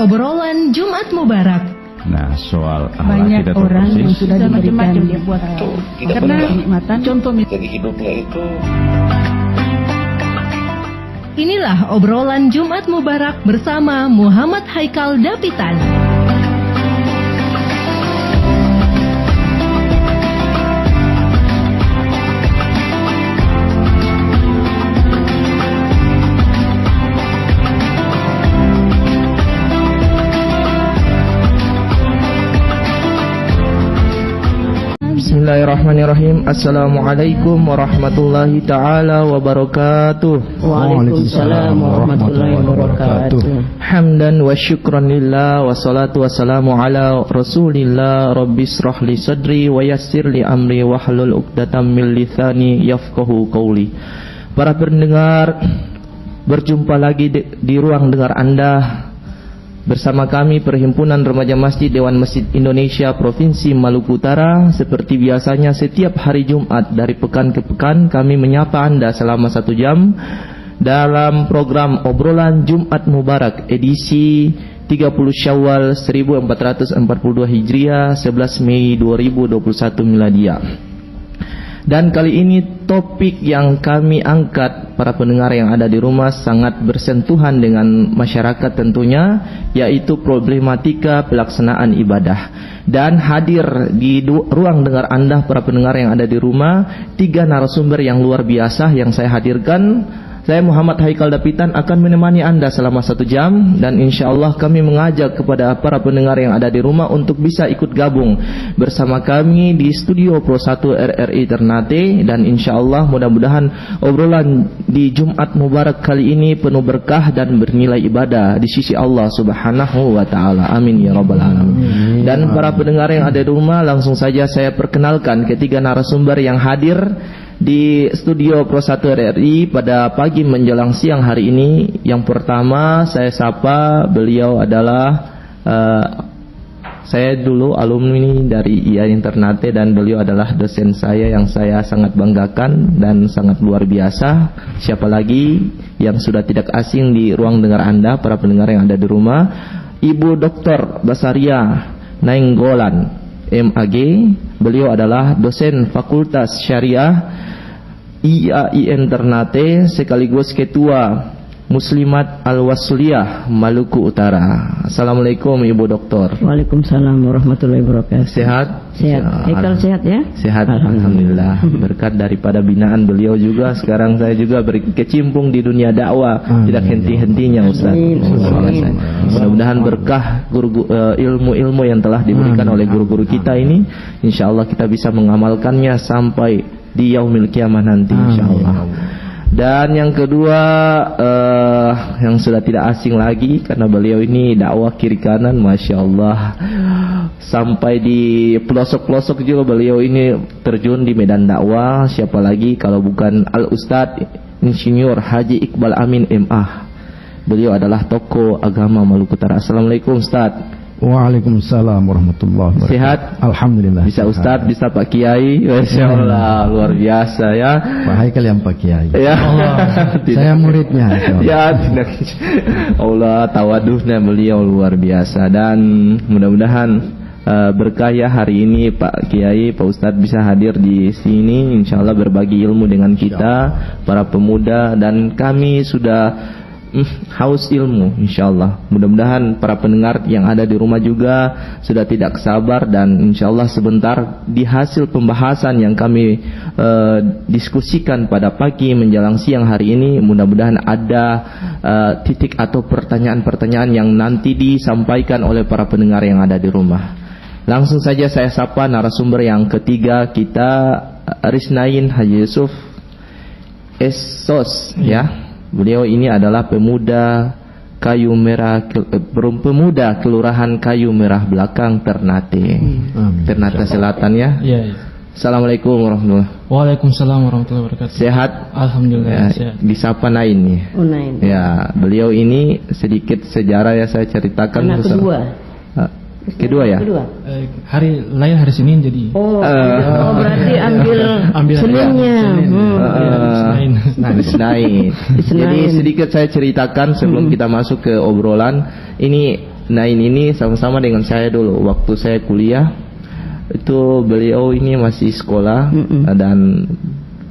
obrolan Jumat Mubarak. Nah, soal banyak kita orang yang sudah diberikan karena kenikmatan contoh jadi hidupnya itu. Inilah obrolan Jumat Mubarak bersama Muhammad Haikal Dapitan. Bismillahirrahmanirrahim. Assalamualaikum warahmatullahi ta'ala wabarakatuh. Waalaikumsalam warahmatullahi wabarakatuh. Hamdan wa syukran lillah wa salatu wassalamu ala rasulillah. Rabbi israh li sadri wa yassir li amri wa hlul 'uqdatam min lisani yafqahu qawli. Para pendengar, berjumpa lagi di ruang dengar Anda bersama kami Perhimpunan Remaja Masjid Dewan Masjid Indonesia Provinsi Maluku Utara. Seperti biasanya setiap hari Jumat dari pekan ke pekan kami menyapa Anda selama 1 jam dalam program obrolan Jumat Mubarak edisi 30 Syawal 1442 Hijriah 11 Mei 2021 Miladiah. Dan kali ini topik yang kami angkat para pendengar yang ada di rumah sangat bersentuhan dengan masyarakat tentunya, yaitu problematika pelaksanaan ibadah. Dan hadir di ruang dengar Anda para pendengar yang ada di rumah 3 narasumber yang luar biasa yang saya hadirkan. Saya Muhammad Haikal Dapitan akan menemani Anda selama 1 jam, dan insya Allah kami mengajak kepada para pendengar yang ada di rumah untuk bisa ikut gabung bersama kami di studio Pro 1 RRI Ternate. Dan insya Allah mudah-mudahan obrolan di Jumat Mubarak kali ini penuh berkah dan bernilai ibadah di sisi Allah Subhanahu wa Ta'ala. Amin ya Rabbal Alamin. Dan para pendengar yang ada di rumah, langsung saja saya perkenalkan ketiga narasumber yang hadir di studio Pro 1 RRI pada pagi menjelang siang hari ini. Yang pertama saya sapa, beliau adalah saya dulu alumni dari IAIN Ternate dan beliau adalah dosen saya yang saya sangat banggakan dan sangat luar biasa. Siapa lagi yang sudah tidak asing di ruang dengar Anda para pendengar yang ada di rumah, Ibu Dr. Basaria Nainggolan MAG. Beliau adalah dosen Fakultas Syariah IAIN Ternate sekaligus Ketua Muslimat Al-Wasliyah Maluku Utara. Assalamualaikum Ibu Doktor. Waalaikumsalam warahmatullahi wabarakatuh. Sehat? Sehat. Haikal sehat ya? Sehat, alhamdulillah. Berkat daripada binaan beliau juga, sekarang saya juga berkecimpung di dunia dakwah. Tidak henti-hentinya Ustaz. Mudah-mudahan berkah ilmu-ilmu yang telah diberikan oleh guru-guru kita ini, insya Allah kita bisa mengamalkannya sampai di yaumil kiamah nanti insyaallah. Dan yang kedua yang sudah tidak asing lagi karena beliau ini dakwah kiri kanan, masya Allah, sampai di pelosok-pelosok juga beliau ini terjun di medan dakwah. Siapa lagi kalau bukan Al Ustadz Insinyur Haji Iqbal Amin MA. Beliau adalah tokoh agama Maluku Utara. Assalamualaikum Ustadz. Waalaikumsalam warahmatullahi wabarakatuh. Sehat? Alhamdulillah. Bisa Ustadz, bisa Pak Kiai. Masya Allah, luar biasa ya. Pak Haikal yang Pak Kiai. Ya. Saya muridnya. Ya, tidak. Allah, tawaduhnya beliau luar biasa. Dan mudah-mudahan berkah ya hari ini Pak Kiai, Pak Ustadz bisa hadir di sini. Insya Allah berbagi ilmu dengan kita, para pemuda, dan kami sudah haus ilmu insyaallah. Mudah-mudahan para pendengar yang ada di rumah juga sudah tidak sabar, dan insyaallah sebentar di hasil pembahasan yang kami diskusikan pada pagi menjelang siang hari ini, mudah-mudahan ada titik atau pertanyaan-pertanyaan yang nanti disampaikan oleh para pendengar yang ada di rumah. Langsung saja saya sapa narasumber yang ketiga kita, Risnain Haji Yusuf Esos ya. Beliau ini adalah pemuda Kelurahan Kayu Merah Belakang Ternate. Ternate Selatan ya. Iya. Assalamualaikum warahmatullahi wabarakatuh. Waalaikumsalam warahmatullahi wabarakatuh. Sehat? Alhamdulillah ya, sehat. Disapa Nain nih. Nain. Ya, beliau ini sedikit sejarah ya saya ceritakan. Anak kedua. Kedua ya? Kedua. Hari lahir hari Senin jadi. Berarti ambil Seninnya. Senin. Jadi sedikit saya ceritakan sebelum kita masuk ke obrolan. Ini Nain ini sama-sama dengan saya dulu waktu saya kuliah. Itu beliau ini masih sekolah dan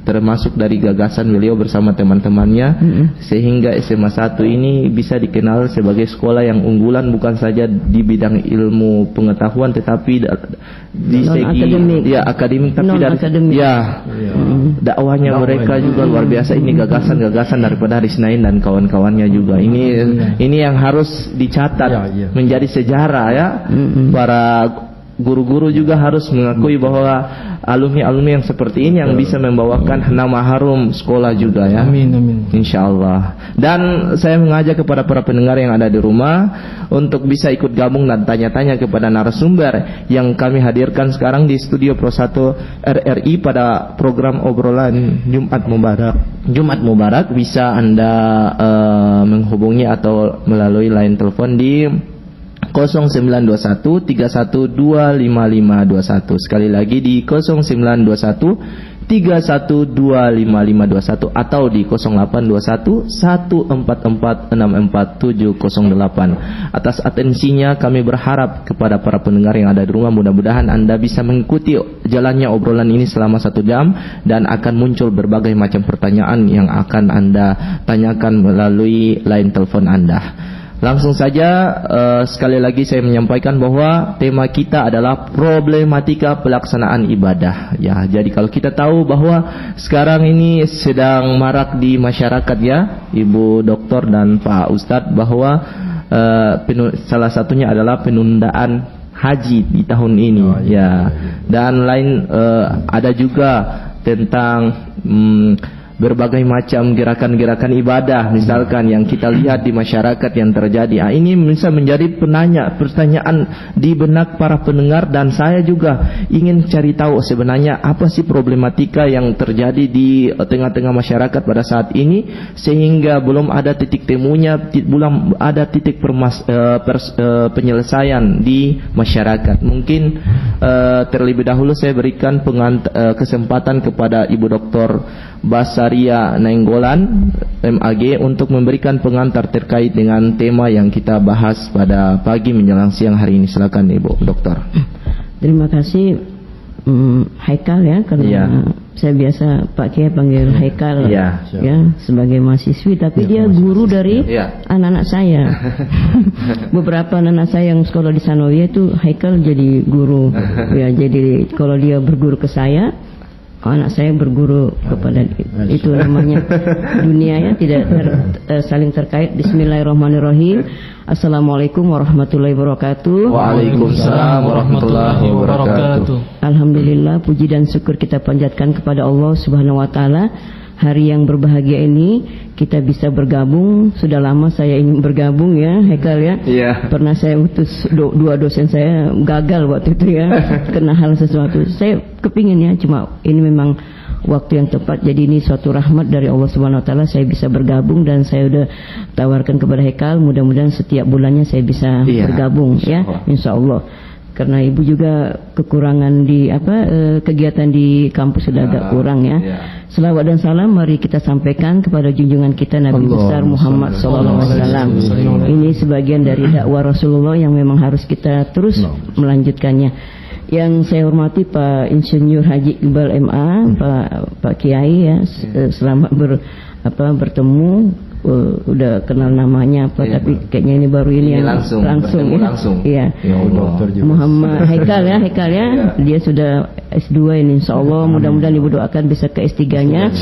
termasuk dari gagasan beliau bersama teman-temannya sehingga SMA 1 ini bisa dikenal sebagai sekolah yang unggulan bukan saja di bidang ilmu pengetahuan tetapi di segi akademik tapi dari dakwahnya mereka juga luar biasa. Ini gagasan daripada Haris Nain dan kawan-kawannya juga. Ini yang harus dicatat menjadi sejarah ya. Para guru-guru juga harus mengakui bahwa alumni-alumni yang seperti ini yang bisa membawakan nama harum sekolah juga ya. Amin. Insyaallah. Dan saya mengajak kepada para pendengar yang ada di rumah untuk bisa ikut gabung dan tanya-tanya kepada narasumber yang kami hadirkan sekarang di studio Pro 1 RRI pada program obrolan Jumat Mubarak. Jumat Mubarak bisa Anda menghubungi atau melalui line telepon di 0921 31255521. Sekali lagi di 0921 31255521 atau di 0821 144 64708. Atas atensinya kami berharap kepada para pendengar yang ada di rumah, mudah-mudahan Anda bisa mengikuti jalannya obrolan ini selama 1 jam dan akan muncul berbagai macam pertanyaan yang akan Anda tanyakan melalui line telepon Anda. Langsung saja sekali lagi saya menyampaikan bahwa tema kita adalah problematika pelaksanaan ibadah. Ya, jadi kalau kita tahu bahwa sekarang ini sedang marak di masyarakat ya, Ibu Doktor dan Pak Ustadz, bahwa salah satunya adalah penundaan haji di tahun ini dan lain ada juga tentang berbagai macam gerakan-gerakan ibadah misalkan yang kita lihat di masyarakat yang terjadi. Ini bisa menjadi pertanyaan di benak para pendengar dan saya juga ingin cari tahu sebenarnya apa sih problematika yang terjadi di tengah-tengah masyarakat pada saat ini sehingga belum ada titik temunya, belum ada titik penyelesaian di masyarakat. Mungkin terlebih dahulu saya berikan kesempatan kepada Ibu Doktor Basaria Nainggolan MAG untuk memberikan pengantar terkait dengan tema yang kita bahas pada pagi menjelang siang hari ini. Silakan Ibu Dokter. Terima kasih Haikal ya, karena saya biasa Pak Kiai panggil Haikal ya sebagai mahasiswi, tapi dia guru dari anak-anak saya. Beberapa anak saya yang sekolah di Sanawiyah itu Haikal jadi guru ya, jadi kalau dia berguru ke saya, anak saya berguru kepada itu namanya dunia ya, tidak saling terkait. Bismillahirrahmanirrahim. Assalamualaikum warahmatullahi wabarakatuh. Waalaikumsalam warahmatullahi wabarakatuh. Alhamdulillah, puji dan syukur kita panjatkan kepada Allah Subhanahu wa taala. Hari yang berbahagia ini kita bisa bergabung. Sudah lama saya ingin bergabung ya, Haikal ya. Pernah saya utus dua dosen saya gagal waktu itu ya, kena hal sesuatu. Saya kepingin ya, cuma ini memang waktu yang tepat. Jadi ini suatu rahmat dari Allah Subhanahu wa taala, saya bisa bergabung dan saya udah tawarkan kepada Haikal, mudah-mudahan setiap bulannya saya bisa bergabung ya, insyaallah. Karena ibu juga kekurangan di kegiatan di kampus sudah agak kurang ya. Selawat dan salam mari kita sampaikan kepada junjungan kita Nabi besar Muhammad SAW. Ini sebagian dari dakwah Rasulullah yang memang harus kita terus melanjutkannya. Yang saya hormati Pak Insinyur Haji Iqbal MA, Pak Kiai ya, selamat bertemu. Udah kenal namanya apa tapi kayaknya ini baru ini yang langsung ya. Muhammad Haikal ya, dia sudah S2 ini insyaallah. Mudah-mudahan ibu doakan bisa ke S3-nya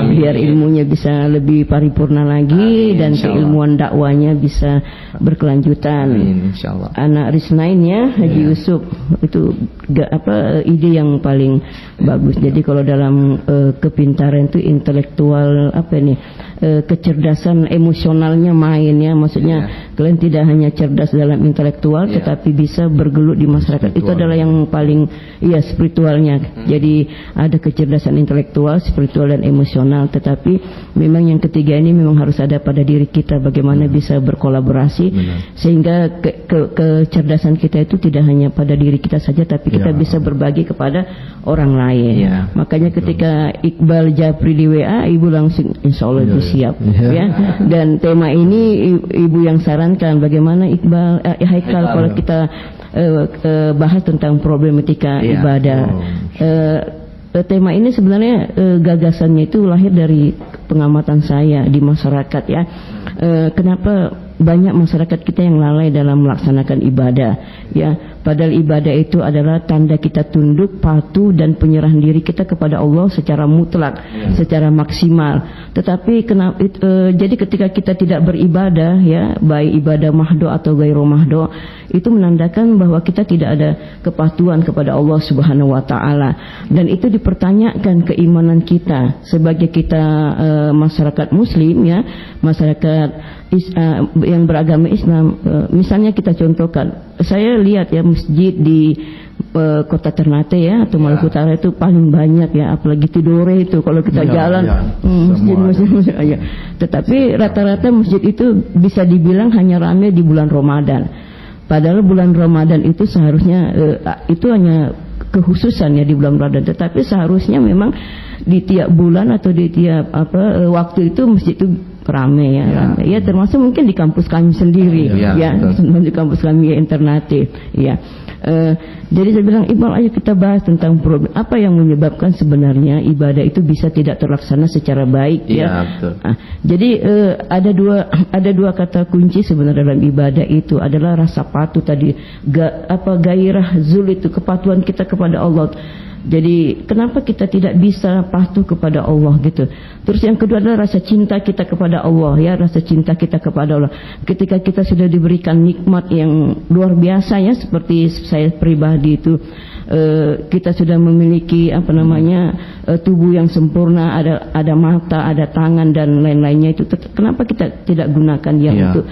biar ilmunya bisa lebih paripurna lagi dan keilmuan dakwanya bisa berkelanjutan. Insyaallah. Anak Risnain ya, Haji Yusuf itu ide yang paling bagus. Jadi kalau dalam kepintaran itu intelektual kecerdasan emosionalnya main ya, maksudnya kalian tidak hanya cerdas dalam intelektual tetapi bisa bergelut di masyarakat. Itu adalah yang paling spiritualnya. Jadi ada kecerdasan intelektual, spiritual dan emosional, tetapi memang yang ketiga ini memang harus ada pada diri kita, bagaimana bisa berkolaborasi sehingga kecerdasan kita itu tidak hanya pada diri kita saja tapi kita bisa berbagi kepada orang lain. Makanya ketika Iqbal Japri di WA, ibu langsung insyaallah itu siap ya. Dan tema ini ibu yang saran sarankan bagaimana Iqbal Haikal kalau kita bahas tentang problematika ibadah. Tema ini sebenarnya gagasannya itu lahir dari pengamatan saya di masyarakat ya. Kenapa banyak masyarakat kita yang lalai dalam melaksanakan ibadah ya, padahal ibadah itu adalah tanda kita tunduk, patuh dan penyerahan diri kita kepada Allah secara mutlak, secara maksimal. Tetapi jadi ketika kita tidak beribadah ya, baik ibadah mahdo atau gairu mahdo, itu menandakan bahwa kita tidak ada kepatuhan kepada Allah Subhanahu wa taala, dan itu dipertanyakan keimanan kita sebagai kita masyarakat muslim ya, masyarakat yang beragama Islam. Misalnya kita contohkan, saya lihat ya masjid di kota Ternate ya atau Maluku Utara itu paling banyak ya, apalagi Tidore itu kalau kita jalan masjid aja. Tetapi rata-rata masjid itu bisa dibilang hanya ramai di bulan Ramadan. Padahal bulan Ramadan itu seharusnya itu hanya kekhususan ya di bulan Ramadan, tetapi seharusnya memang di tiap bulan atau di tiap waktu itu masjid itu ramai ya, ramai ya, termasuk mungkin di kampus kami sendiri di kampus kami ya, internatif ya. Jadi saya bilang, Iqbal, ayo kita bahas tentang problem apa yang menyebabkan sebenarnya ibadah itu bisa tidak terlaksana secara baik ya. Betul. Jadi ada dua kata kunci sebenarnya dalam ibadah itu adalah rasa patuh tadi, gairah zul itu kepatuhan kita kepada Allah. Jadi kenapa kita tidak bisa patuh kepada Allah gitu. Terus yang kedua adalah rasa cinta kita kepada Allah ya, rasa cinta kita kepada Allah. Ketika kita sudah diberikan nikmat yang luar biasa ya, seperti saya pribadi itu kita sudah memiliki tubuh yang sempurna, ada mata, ada tangan dan lain-lainnya itu. Kenapa kita tidak gunakan untuk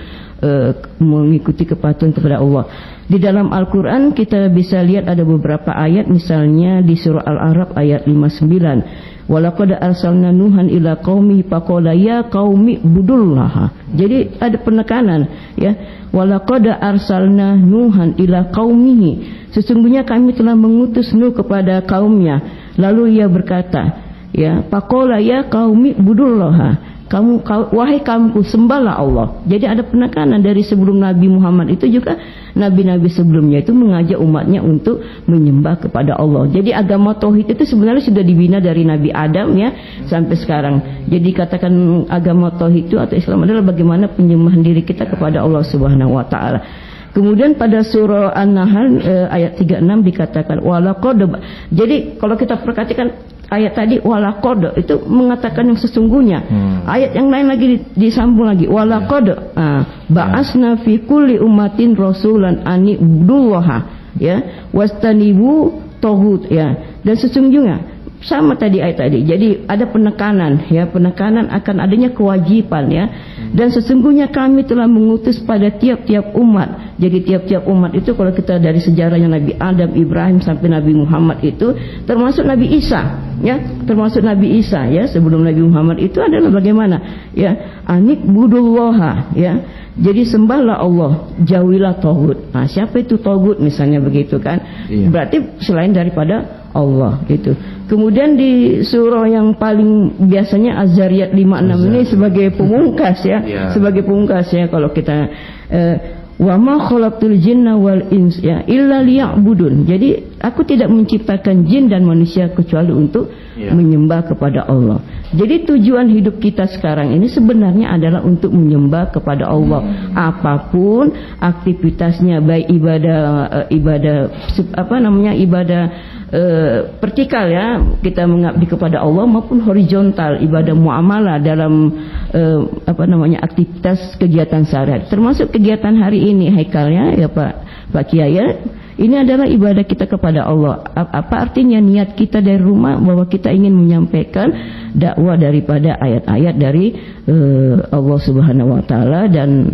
mengikuti kepatuhan kepada Allah? Di dalam Al-Quran kita bisa lihat ada beberapa ayat, misalnya di surah Al-A'raf ayat 59. Walaqad arsalna Nuhan ila qaumi faqala ya qaumi budullah. Jadi ada penekanan ya. Walaqad arsalna Nuhan ila qaumihi. Sesungguhnya kami telah mengutus Nuh kepada kaumnya. Lalu ia berkata, ya, faqala ya qaumi budullah. Wahai kaumku, sembahlah Allah. Jadi ada penekanan dari sebelum Nabi Muhammad itu juga nabi-nabi sebelumnya itu mengajak umatnya untuk menyembah kepada Allah. Jadi agama tauhid itu sebenarnya sudah dibina dari Nabi Adam ya sampai sekarang. Jadi katakan agama tauhid itu atau Islam adalah bagaimana penyembahan diri kita kepada Allah Subhanahu wa taala. Kemudian pada surah An-Nahl ayat 36 dikatakan walaqad. Jadi kalau kita perhatikan ayat tadi walaqad itu mengatakan yang sesungguhnya. Ayat yang lain lagi disambung lagi walaqad ba'asna fi kulli ummatin rasulan ani ibdullaha ya wastanibu taghut ya. Dan sesungguhnya sama tadi ayat tadi. Jadi ada penekanan ya, penekanan akan adanya kewajiban ya. Dan sesungguhnya kami telah mengutus pada tiap-tiap umat. Jadi tiap-tiap umat itu kalau kita dari sejarahnya Nabi Adam, Ibrahim sampai Nabi Muhammad itu termasuk Nabi Isa ya, termasuk Nabi Isa ya, sebelum Nabi Muhammad itu adalah bagaimana ya, anik budullaha ya. Jadi sembahlah Allah, jauhilah taghut. Nah, siapa itu taghut misalnya begitu kan? Berarti selain daripada Allah itu. Kemudian di surah yang paling biasanya Az-Zariyat 56 ini sebagai pemungkas ya, sebagai pemungkas ya kalau kita wa ma khalaqtul jinna wal ins ya illa liya'budun. Jadi aku tidak menciptakan jin dan manusia kecuali untuk menyembah kepada Allah. Jadi tujuan hidup kita sekarang ini sebenarnya adalah untuk menyembah kepada Allah. Apapun aktivitasnya, baik ibadah vertikal ya, kita mengabdi kepada Allah, maupun horizontal, ibadah muamalah dalam aktivitas kegiatan sehari-hari. Termasuk kegiatan hari ini Haikalnya ya Pak Kiai ya. Ini adalah ibadah kita kepada Allah. Apa artinya niat kita dari rumah bahwa kita ingin menyampaikan dakwah daripada ayat-ayat dari Allah Subhanahu wa taala, dan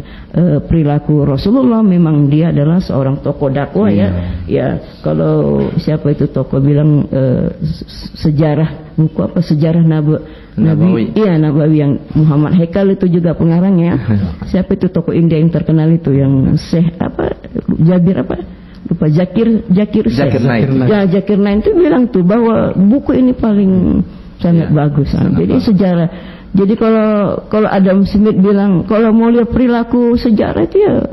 perilaku Rasulullah memang dia adalah seorang tokoh dakwah ya. Ya, kalau siapa itu tokoh bilang sejarah buku apa sejarah Nabi Nabawi yang Muhammad Haikal itu juga pengarangnya. Siapa itu tokoh India yang terkenal itu yang Syekh Zakir Naik. Ya, Zakir Naik itu bilang tuh bahwa buku ini paling sangat bagus. Jadi sejarah Jadi kalau Adam Smith bilang kalau mau lihat perilaku sejarah itu ya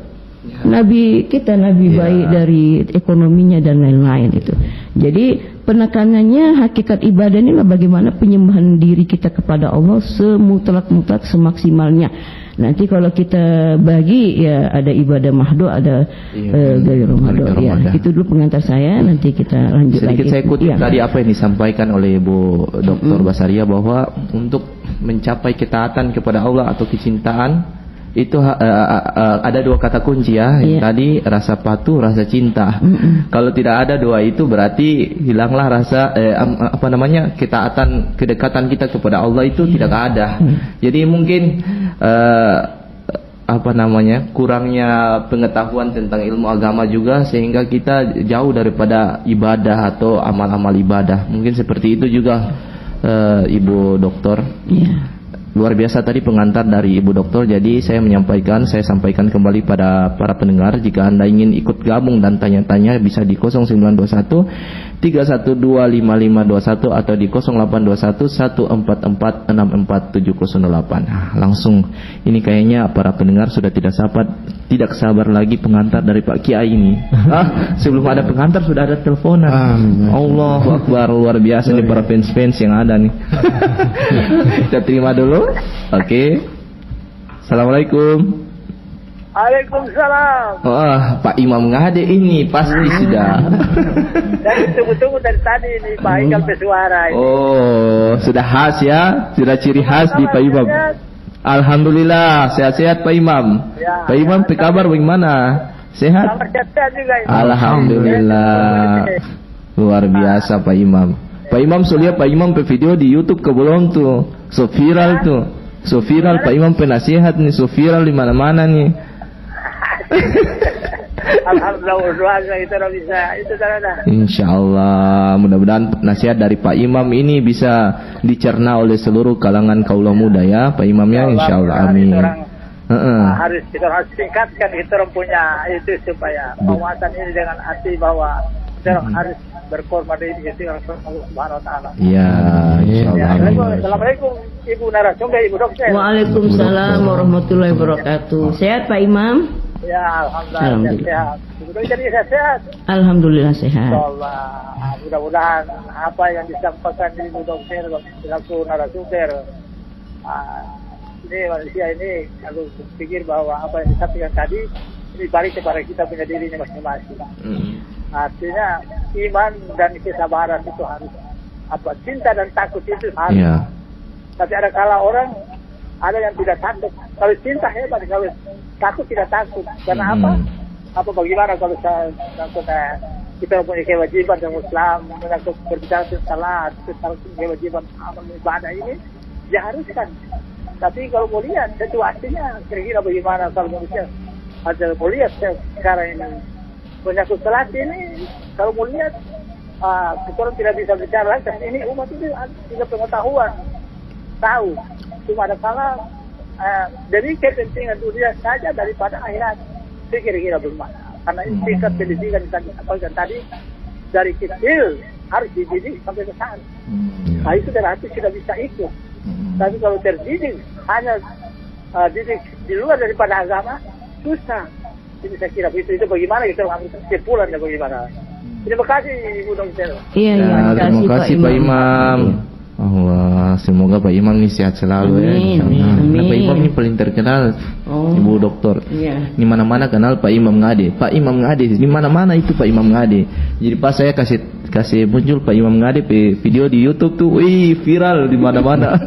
Nabi kita baik dari ekonominya dan lain-lain itu. Jadi penekanannya hakikat ibadah ini adalah bagaimana penyembahan diri kita kepada Allah semutlak-mutlak semaksimalnya. Nanti kalau kita bagi ya ada ibadah mahdo, ada gairu mahdo. Ya, itu dulu pengantar saya. Nanti kita lanjut sedikit lagi. Saya kutip tadi apa yang disampaikan oleh Ibu Dr. Basaria bahwa untuk mencapai ketaatan kepada Allah atau kecintaan itu ada dua kata kunci ya. Yang tadi rasa patuh, rasa cinta. Kalau tidak ada dua itu berarti hilanglah rasa ketaatan, kedekatan kita kepada Allah itu tidak ada. Jadi mungkin kurangnya pengetahuan tentang ilmu agama juga sehingga kita jauh daripada ibadah atau amal-amal ibadah. Mungkin seperti itu juga Ibu Dokter. Luar biasa tadi pengantar dari Ibu Dokter. Jadi saya sampaikan kembali pada para pendengar, jika Anda ingin ikut gabung dan tanya-tanya bisa di 0921 3125521 atau di 0821 144 64708. Nah, langsung ini kayaknya para pendengar sudah tidak sabar lagi pengantar dari Pak Kiai ini. Sebelum ada pengantar sudah ada teleponan. Allahu Akbar, luar biasa nih para fans-fans yang ada nih. Kita terima dulu. Oke. Assalamualaikum. Waalaikumsalam. Pak Imam Ngade ini pasti sudah. Dari tunggu-tunggu dari tadi ini Pak Haikal bersuara ini. Sudah khas ya, sudah ciri khas di Pak Imam. Alhamdulillah, sehat-sehat Pak Imam. Ya, Pak Imam, apa kabar bagaimana? Sehat? Sehat juga ini. Alhamdulillah. Luar biasa Pak Imam. Pak Imam lihat Pak Imam video di YouTube belum tuh, so viral tuh, Pak Imam penasihat nih, so viral di mana-mana nih. Alhamdulillah itu bisa itu karena. Insyaallah mudah-mudahan nasihat dari Pak Imam ini bisa dicerna oleh seluruh kalangan kaula muda ya Pak Imam ya, insyaallah amin. Harus kita harus tingkatkan kita punya itu supaya penguatan ini dengan hati bahwa kita harus berkorban diri dengan Allah Subhanahu wa taala. Iya, insyaallah. Assalamualaikum Ibu narasumber, Ibu Dokter. Waalaikumsalam warahmatullahi wabarakatuh. Sehat Pak Imam? Ya, alhamdulillah sehat. Ibu Dokter sehat. Alhamdulillah sehat. Insyaallah. Mudah-mudahan apa yang disampaikan Ibu Dokter selaku narasumber ini manusia ini kalau berpikir bahwa apa yang disampaikan tadi ini balik kepada kita punya dirinya masing-masing. Artinya iman dan kesabaran itu harus cinta dan takut itu harus. Tapi ada kala orang ada yang tidak takut. Kalau cinta hebat, kalau takut tidak takut. Karena apa bagaimana kalau kita punya kewajiban yang Islam, mengaku berbicara tentang salat, tentang kewajiban amal ibadah ini diharuskan. Tapi kalau mau lihat situasinya kira-kira bagaimana kalau manusia ada mau lihat sekarang ini menyangkut salat ini kalau mau lihat kita tidak bisa bicara lagi. Ini umat itu tidak pengetahuan tahu cuma ada kala dari kepentingan dunia saja daripada akhirat. Kira-kira bagaimana? Karena ini tingkat pendidikan yang disampaikan tadi dari kecil harus dididik sampai besar. Nah itu berarti sudah bisa ikut. Tapi kalau terdidik hanya didik di luar daripada agama susah. Ini saya kira itu bagaimana kita mengambil kesimpulan dan bagaimana. Terima kasih Ibu Dokter. Iya, terima kasih Pak Imam. Allah, semoga Pak Imam ini sehat selalu ya. Amin. Pak Imam ini paling terkenal Ibu Dokter. Di mana-mana kenal Pak Imam Ngade. Pak Imam Ngade di mana-mana itu Pak Imam Ngade. Jadi pas saya kasih muncul Pak Imam Ngade video di YouTube tuh, viral di mana-mana.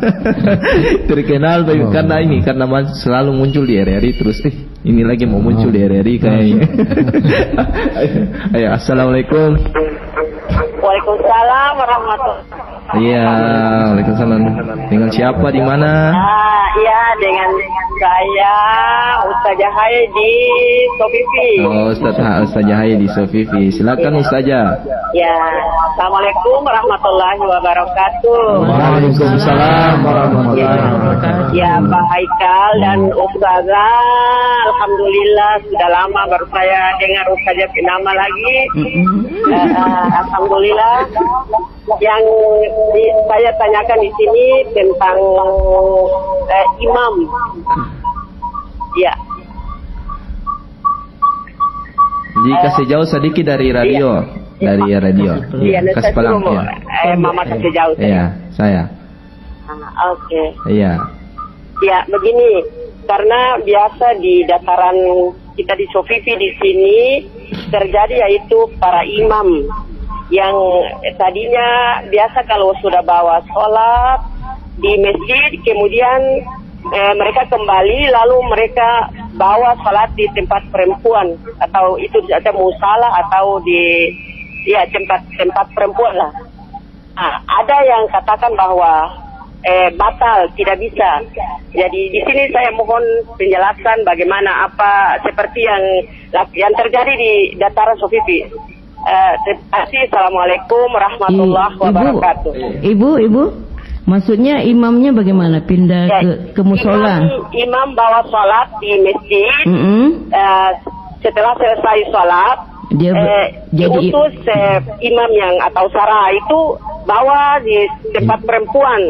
Terkenal karena selalu muncul di RRI terus. Ini lagi mau muncul di RRI kayaknya. Ayo, assalamualaikum. Waalaikumsalam warahmatullahi. Iya, waalaikumsalam. Dengan siapa di mana? Iya, dengan saya Ustazah Hai di Sofifi. Ustazah Hai di Sofifi. Silakan Ustazah. Ya, Assalamualaikum warahmatullahi wabarakatuh. Waalaikumsalam warahmatullahi wabarakatuh. Ya, Pak Haikal dan Ustazah, alhamdulillah sudah lama baru saya dengar Ustazah nama lagi. Alhamdulillah. Yang saya tanyakan di sini tentang imam. Ya. Kasih jauh sedikit dari radio. Dari radio. Iya, kasih pelan ya. Mama kasih jauh. Iya, saya. Oke. Iya. Ya, begini. Karena biasa di dataran kita di Sofifi di sini terjadi yaitu para imam yang tadinya biasa kalau sudah bawa sholat di masjid, kemudian mereka kembali lalu mereka bawa sholat di tempat perempuan atau itu ada musala atau di tempat perempuan lah. Nah, ada yang katakan bahwa batal, tidak bisa. Jadi di sini saya mohon penjelasan bagaimana apa seperti yang terjadi di dataran Sofifi. Terima kasih. Assalamualaikum warahmatullahi wabarakatuh. Ibu, maksudnya imamnya bagaimana? Pindah ke musola? Imam bawa sholat di masjid. Setelah selesai sholat, diutus imam yang atau sarah itu bawa di tempat perempuan.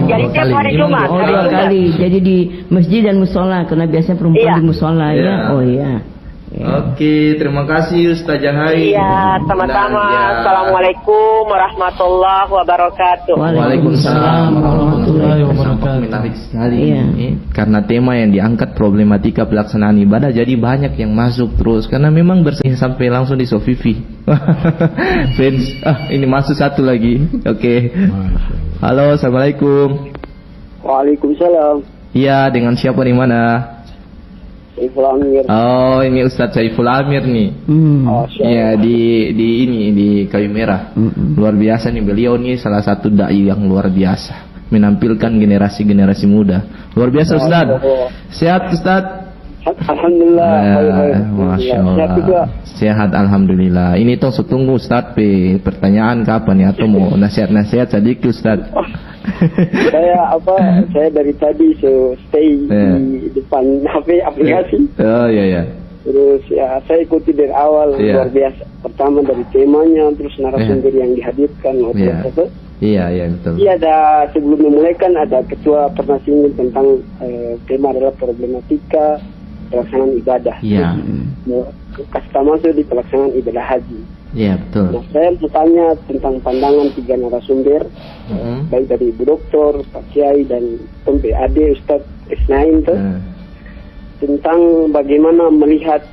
Jadi tiap hari Jumat. Dua kali. Jadi di masjid dan musola karena biasanya perempuan di musola ya. Oh iya. Oke, terima kasih Ustazah Hai. Iya, sama-sama. Assalamualaikum warahmatullahi wabarakatuh. Waalaikumsalam warahmatullahi wabarakatuh. Menarik sekali karena tema yang diangkat problematika pelaksanaan ibadah, jadi banyak yang masuk terus karena memang bersih sampai langsung di Sofifi. Fans, ini masuk satu lagi. Oke. Halo, assalamualaikum. Waalaikumsalam. Iya, dengan siapa di mana? Saiful Amir. Oh, ini Ustadz Saiful Amir nih. Iya, di Kayu Merah. Luar biasa nih, beliau nih salah satu dai yang luar biasa, menampilkan generasi muda. Luar biasa Ustadz. Sehat Ustadz? Alhamdulillah. Masya Allah. Sehat alhamdulillah. Ini tuh setunggu Ustadz pertanyaan kapan ya, atau mau nasihat sedikit Ustadz? Saya dari tadi stay di depan HP aplikasi. Oh iya. Terus ya saya ikuti dari awal, luar biasa. Pertama dari temanya, terus narasumber yang dihadirkan. Iya betul. Iya, ada sebelum memulaikan ada ketua pernah singgung tentang tema adalah problematika pelaksanaan ibadah. Iya. Kita masuk di pelaksanaan ibadah haji. Iya betul. Nah, saya bertanya tentang pandangan tiga narasumber, baik dari Ibu Doktor, Pak Kiai dan PAD Ustadz Isnain tentang bagaimana melihat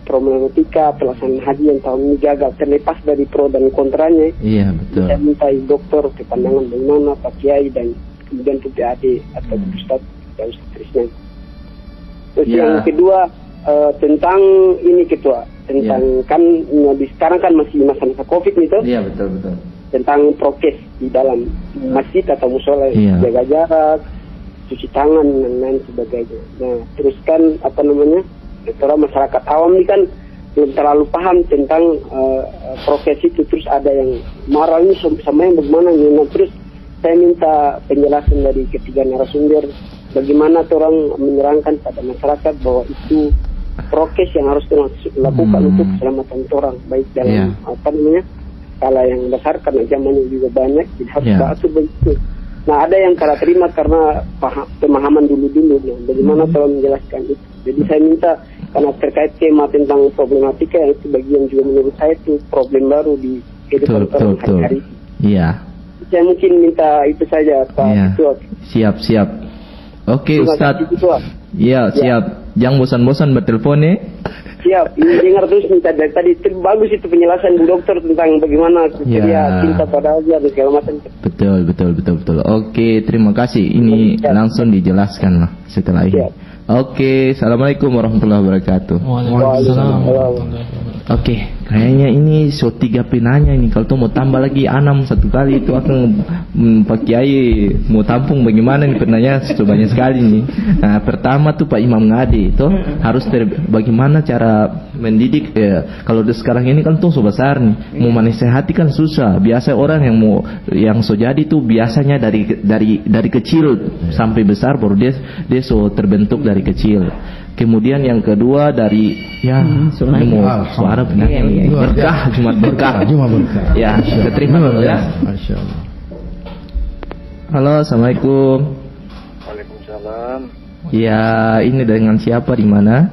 problematika pelaksanaan haji yang tahun ini gagal, terlepas dari pro dan kontranya. Iya betul. Saya minta Ibu Doktor ke pandangan bagaimana Pak Kiai dan kemudian PAD atau Ustadz Isnain. Terus yang kedua tentang ini ketua tentang kan sekarang kan masih masa-masa COVID itu. Iya betul. Tentang prokes di dalam masjid atau musola, jaga jarak, cuci tangan dan lain sebagainya. Nah, terus kan masyarakat awam ini kan belum terlalu paham tentang prokes itu, terus ada yang marah ini sama yang bagaimana. Nah, terus saya minta penjelasan dari ketiga narasumber bagaimana orang menyerangkan pada masyarakat bahwa itu prokes yang harus dilakukan untuk keselamatan orang, baik dalam skala yang besar karena zamannya juga banyak, jadi harus beratur begitu. Nah, ada yang cara terima karena pemahaman dulu. Nah, bagaimana tolong menjelaskan itu. Jadi saya minta, karena terkait tema tentang problematika yang itu bagian juga menurut saya itu problem baru di kehidupan orang hari-hari. Iya. Saya mungkin minta itu saja Pak Ketua. Siap. Oke Ustadz. Iya siap. Jangan bosan-bosan bertelepon ya. Siap. Ini dengar terus minta dari tadi. Bagus itu penjelasan Bu Dokter tentang bagaimana dia cinta pada aja dan segala macam. Betul. Oke, terima kasih. Ini langsung dijelaskan lah setelah ini. Oke, assalamualaikum warahmatullahi wabarakatuh. Waalaikumsalam warahmatullahi wabarakatuh. Oke, kayaknya ini so 3 penanya ini. Kalau tuh mau tambah lagi 6 satu kali itu akan Pak Kiai mau tampung bagaimana nih penanya banyak sekali nih. Nah, pertama tuh Pak Imam Ngadi itu harus bagaimana cara mendidik kalau sekarang ini kan tuh so besar nih. Mau menasehati kan susah. Biasa orang yang so jadi tuh biasanya dari kecil sampai besar baru dia so terbentuk dari kecil. Kemudian yang kedua dari suara benar berkah, Jumat berkah. Ya, terima dulu ya. Masyaallah. Halo, assalamualaikum. Waalaikumsalam. Ya, ini dengan siapa di mana?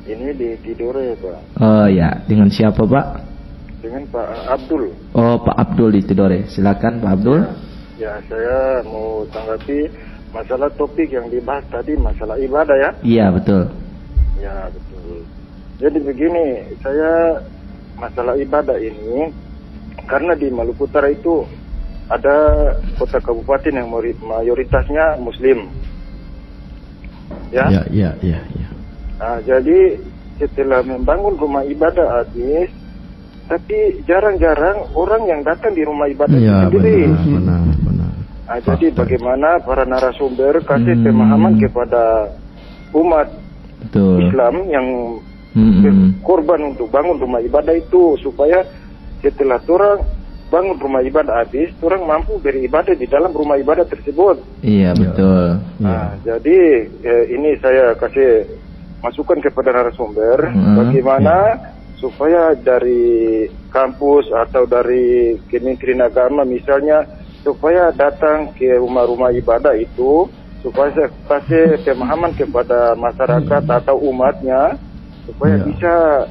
Ini di Tidore, Pak. Oh ya, dengan siapa Pak? Dengan Pak Abdul. Oh, Pak Abdul di Tidore. Silakan Pak Abdul. Ya, saya mau tanggapi masalah topik yang dibahas tadi, masalah ibadah ya. Iya, betul. Ya, betul. Jadi begini, saya masalah ibadah ini karena di Maluku Utara itu ada kota kabupaten yang mayoritasnya Muslim. Ya. Ya. Nah, jadi setelah membangun rumah ibadah habis, tapi jarang-jarang orang yang datang di rumah ibadah itu sendiri. Benar. Nah, jadi bagaimana para narasumber kasih pemahaman kepada umat Islam yang berkorban untuk bangun rumah ibadah itu supaya setelah orang bangun rumah ibadah habis, orang mampu beribadah di dalam rumah ibadah tersebut. Iya, betul. Nah, jadi ini saya kasih masukan kepada narasumber bagaimana supaya dari kampus atau dari Kementerian Agama misalnya supaya datang ke rumah-rumah ibadah itu supaya saya kasih pemahaman kepada masyarakat atau umatnya supaya bisa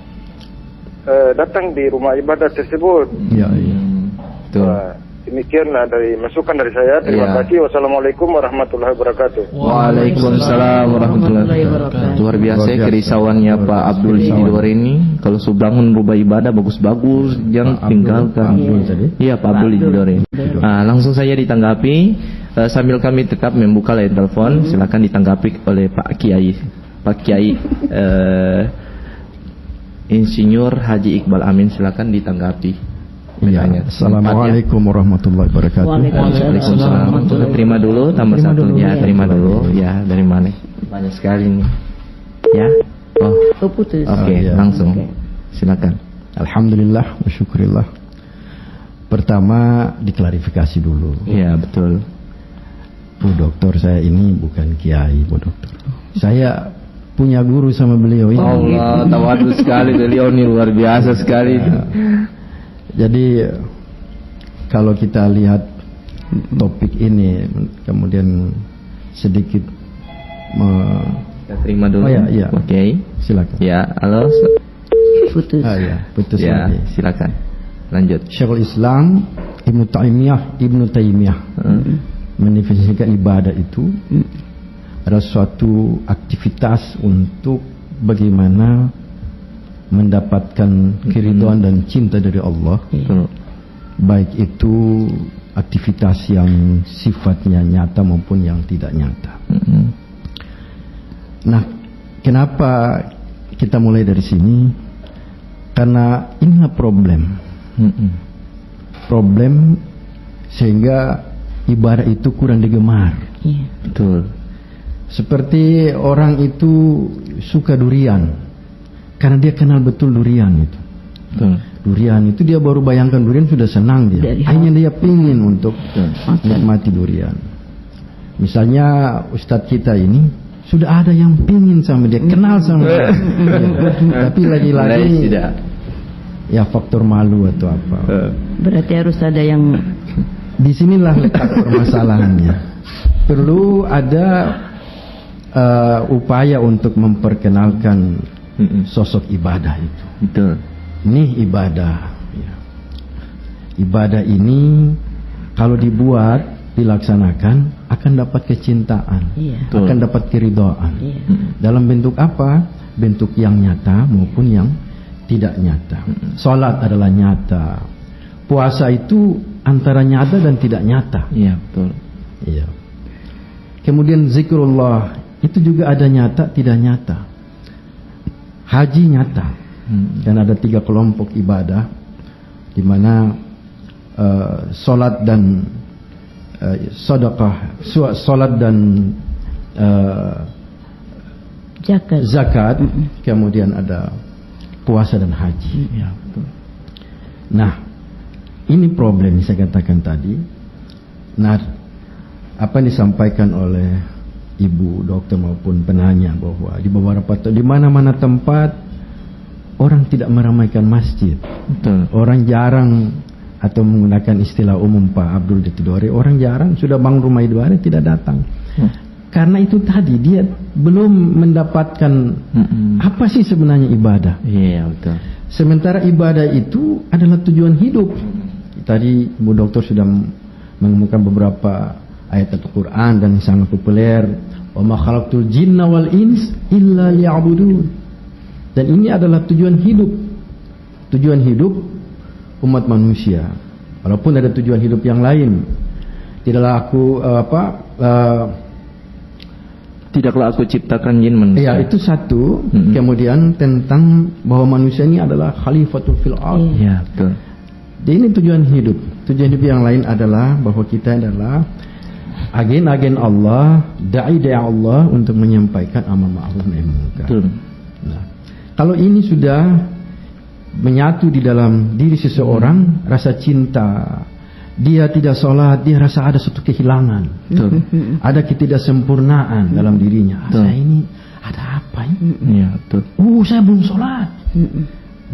datang di rumah ibadah tersebut. Iya. Demikianlah dari masukan dari saya. Terima kasih. Wassalamualaikum warahmatullahi wabarakatuh. Waalaikumsalam warahmatullahi wabarakatuh. Luar biasa kerisauannya Pak Abdul di Tidore ini. Kalau bangun rumah ibadah bagus-bagus, jangan tinggalkan. Iya, Pak Abdul di Tidore. Nah, langsung saja ditanggapi sambil kami tetap membuka line telepon. Silakan ditanggapi oleh Pak Kiai. Insinyur Haji Iqbal Amin, silakan ditanggapi. Ya, assalamualaikum warahmatullahi wabarakatuh. Waalaikumsalam. Terima dulu tambah satu ya, terima dulu ya. Dari mana? Banyak sekali nih. Ya. Oh, putus. Oke, langsung. Silakan. Alhamdulillah wa syukurillah. Pertama diklarifikasi dulu. Iya, betul. Bu Dokter, saya ini bukan kiai, Bu Dokter. Saya punya guru sama beliau ini. Allah, tawadhu sekali beliau ini, luar biasa sekali. Jadi kalau kita lihat topik ini kemudian sedikit kita terima dulu. Iya. Oke. Silakan. Ya, halo. Putus. Putus ya, lagi. Silakan. Lanjut. Syekhul Islam Ibnu Taimiyah mendefinisikan ibadah itu adalah suatu aktivitas untuk bagaimana mendapatkan keridhaan dan cinta dari Allah, baik itu aktivitas yang sifatnya nyata maupun yang tidak nyata. Nah, kenapa kita mulai dari sini? Karena inilah problem sehingga ibadah itu kurang digemar. Betul. Seperti orang itu suka durian karena dia kenal betul durian itu. Durian itu dia baru bayangkan durian sudah senang dia. Hanya dia pingin untuk menikmati durian. Misalnya Ustadz kita ini sudah ada yang pingin sama dia, kenal sama dia. Tapi lagi-lagi ya faktor malu atau apa. Berarti harus ada yang. Disinilah letak permasalahannya. Perlu ada upaya untuk memperkenalkan sosok ibadah itu. Betul. Ini ibadah. Ibadah ini kalau dibuat, dilaksanakan akan dapat kecintaan, akan dapat keridhaan. Dalam bentuk apa? Bentuk yang nyata maupun yang tidak nyata. Salat adalah nyata. Puasa itu antara nyata dan tidak nyata. Iya, betul. Iya. Kemudian zikrullah itu juga ada nyata, tidak nyata. Haji nyata, dan ada 3 kelompok ibadah, di mana solat dan sedekah, solat dan zakat, kemudian ada puasa dan haji. Ya, betul. Nah, ini problem yang saya katakan tadi. Nah, apa yang disampaikan oleh ibu dokter maupun penanya bahwa di beberapa di mana-mana tempat orang tidak meramaikan masjid. Betul. Orang jarang, atau menggunakan istilah umum Pak Abdul Detidore, orang jarang sudah bangun rumah ibadah tidak datang. Karena itu tadi dia belum mendapatkan apa sih sebenarnya ibadah. Iya, betul. Sementara ibadah itu adalah tujuan hidup. Tadi Bu Dokter sudah mengemukakan beberapa ayat Al-Quran dan yang sangat populer, wa ma khalaqtul jinna wal ins illa liya'budun. Dan ini adalah tujuan hidup. Tujuan hidup umat manusia. Walaupun ada tujuan hidup yang lain. Tidaklah aku ciptakan jin manusia. Ya, itu satu. Kemudian tentang bahwa manusia ini adalah khalifatul fil ard. Ya, betul. Jadi ini tujuan hidup. Tujuan hidup yang lain adalah bahwa kita adalah agen-agen Allah, dai-dai Allah untuk menyampaikan amar ma'ruf nahi munkar. Betul. Nah, kalau ini sudah menyatu di dalam diri seseorang, rasa cinta, dia tidak sholat, dia rasa ada suatu kehilangan. Betul. Ada ketidaksempurnaan dalam dirinya. Saya ini ada apa ini? Ya, betul. Saya belum sholat.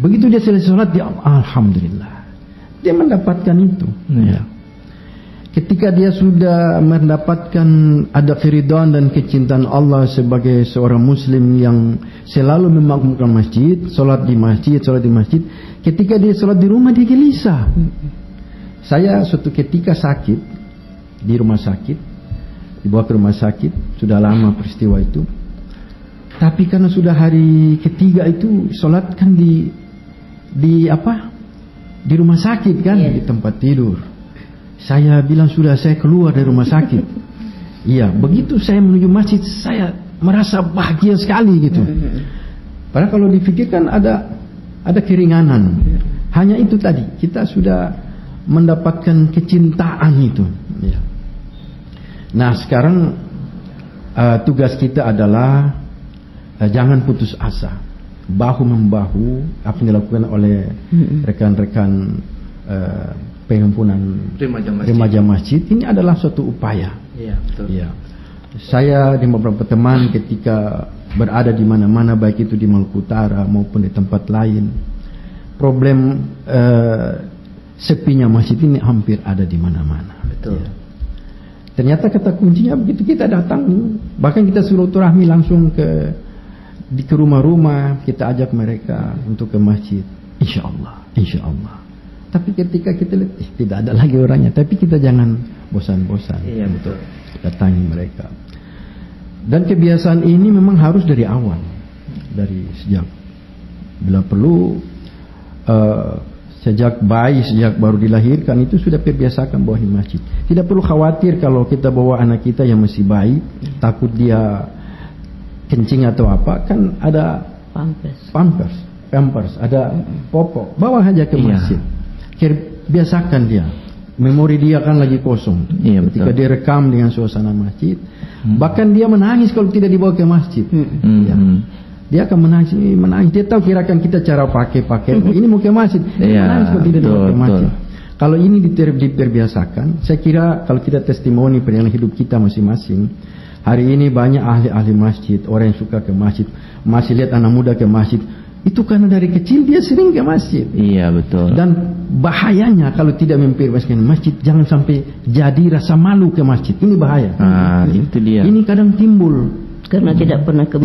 Begitu dia selesai sholat, dia alhamdulillah. Dia mendapatkan itu. Ya. Ketika dia sudah mendapatkan ada keridhaan dan kecintaan Allah sebagai seorang muslim yang selalu memakmurkan masjid, sholat di masjid. Ketika dia sholat di rumah, dia gelisah. Saya suatu ketika sakit di rumah sakit, dibawa ke rumah sakit, sudah lama peristiwa itu. Tapi karena sudah hari ketiga itu sholat kan di rumah sakit kan, di tempat tidur. Saya bilang sudah saya keluar dari rumah sakit. Iya, begitu saya menuju masjid, saya merasa bahagia sekali gitu. Padahal kalau dipikirkan ada keringanan. Hanya itu tadi, kita sudah mendapatkan kecintaan itu. Ya. Nah, sekarang tugas kita adalah jangan putus asa, bahu membahu. Apa yang dilakukan oleh rekan-rekan penghimpunan remaja masjid ini adalah suatu upaya. Ya, betul. Ya. Saya di beberapa teman ketika berada di mana-mana, baik itu di Maluku Utara maupun di tempat lain, problem sepinya masjid ini hampir ada di mana-mana. Betul. Ya. Ternyata kata kuncinya begitu kita datang, bahkan kita silaturahmi langsung ke rumah-rumah, kita ajak mereka untuk ke masjid. Insya Allah. Tapi ketika kita lihat tidak ada lagi orangnya, tapi kita jangan bosan-bosan. Iya, betul. Datangi mereka. Dan kebiasaan ini memang harus dari awal, dari sejak bila perlu. Sejak bayi, sejak baru dilahirkan itu sudah terbiasakan bawa di masjid. Tidak perlu khawatir kalau kita bawa anak kita yang masih bayi, takut dia kencing atau apa, kan ada pampers, ada popok, bawa aja ke masjid. Biasakan dia, memori dia kan lagi kosong. Iya, ketika dia rekam dengan suasana masjid, bahkan dia menangis kalau tidak dibawa ke masjid. Ya. Dia akan menangis. Dia tahu kirakan kita cara pakai. Ini mau ke masjid. Menangis kalau tidak dibawa ke masjid. Kalau ini diperbiasakan, saya kira kalau kita testimoni perjalanan hidup kita masing-masing, hari ini banyak ahli-ahli masjid, orang yang suka ke masjid, masih lihat anak muda ke masjid. Itu karena dari kecil dia sering ke masjid. Iya, betul. Dan bahayanya kalau tidak memperbiasakan masjid, jangan sampai jadi rasa malu ke masjid. Ini bahaya. Itu dia. Ini kadang timbul karena tidak pernah ke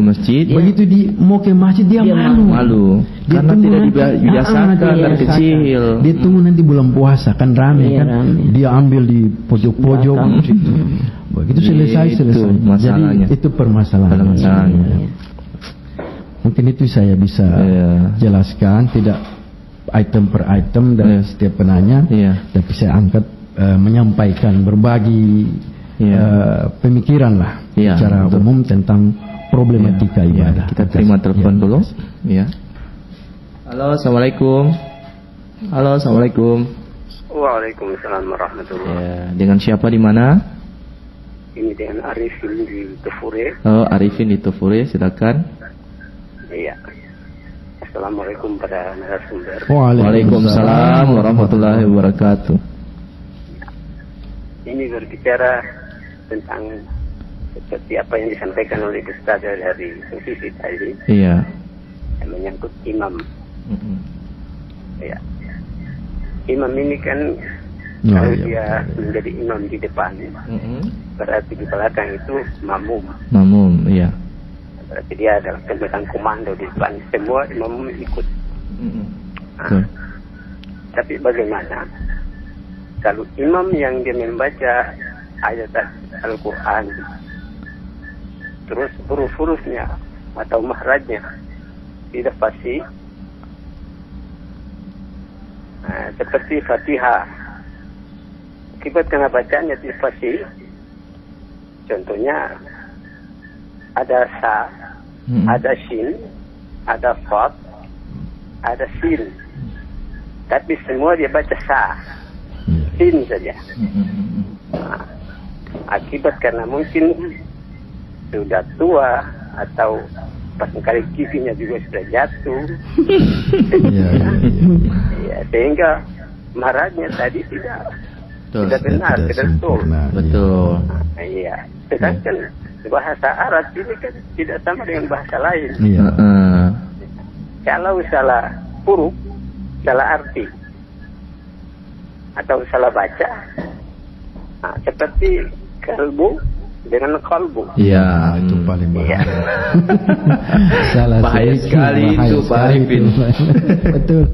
masjid. Begitu mau ke masjid dia malu. Dia karena tidak dibiasakan dari kecil. Dia tunggu nanti bulan puasa kan rame kan. Rame. Dia ambil di pojok-pojok. Begitu selesai. Jadi itu permasalahannya. Mungkin itu saya bisa jelaskan, tidak item per item dari setiap penanya, tapi saya angkat menyampaikan, berbagi pemikiran lah secara umum tentang problematika ibadah. Kita terima telepon dulu. Ya. Halo, assalamualaikum. Halo, assalamualaikum. Waalaikumsalam warahmatullahi. Ya, dengan siapa di mana? Ini dengan Arifin di Tufure. Oh, Arifin di Tufure, silakan. Iya. Assalamualaikum pada narasumber. Waalaikumsalam warahmatullahi wabarakatuh. Ini berbicara tentang seperti apa yang disampaikan oleh Ustaz dari sisi tadi. Iya. Yang menyangkut imam. Iya. Imam ini kan kalau dia menjadi imam di depan, berarti di belakang itu makmum. Makmum, iya. Berarti dia adalah pemegang komando di depan. Semua imam ikut. Nah, tapi bagaimana kalau imam yang dia membaca ayat Al-Quran, terus huruf-hurufnya atau mahrajnya tidak pasti, seperti Fatihah, akibat karena bacaannya tidak pasti. Contohnya ada sa, ada shin, ada fat, ada sin, tapi semua dia baca sa, sin saja. Nah, akibat karena mungkin sudah tua atau barangkali giginya juga sudah jatuh. Sehingga marahnya tadi tidak benar, tidak betul. Iya. Sedangkan bahasa Arab ini kan tidak sama dengan bahasa lain. Kalau salah huruf, salah arti, atau salah baca, seperti kalbu dengan kalbu. Iya, itu paling bahaya. Bahaya sekali itu, Pak Arifin. Betul.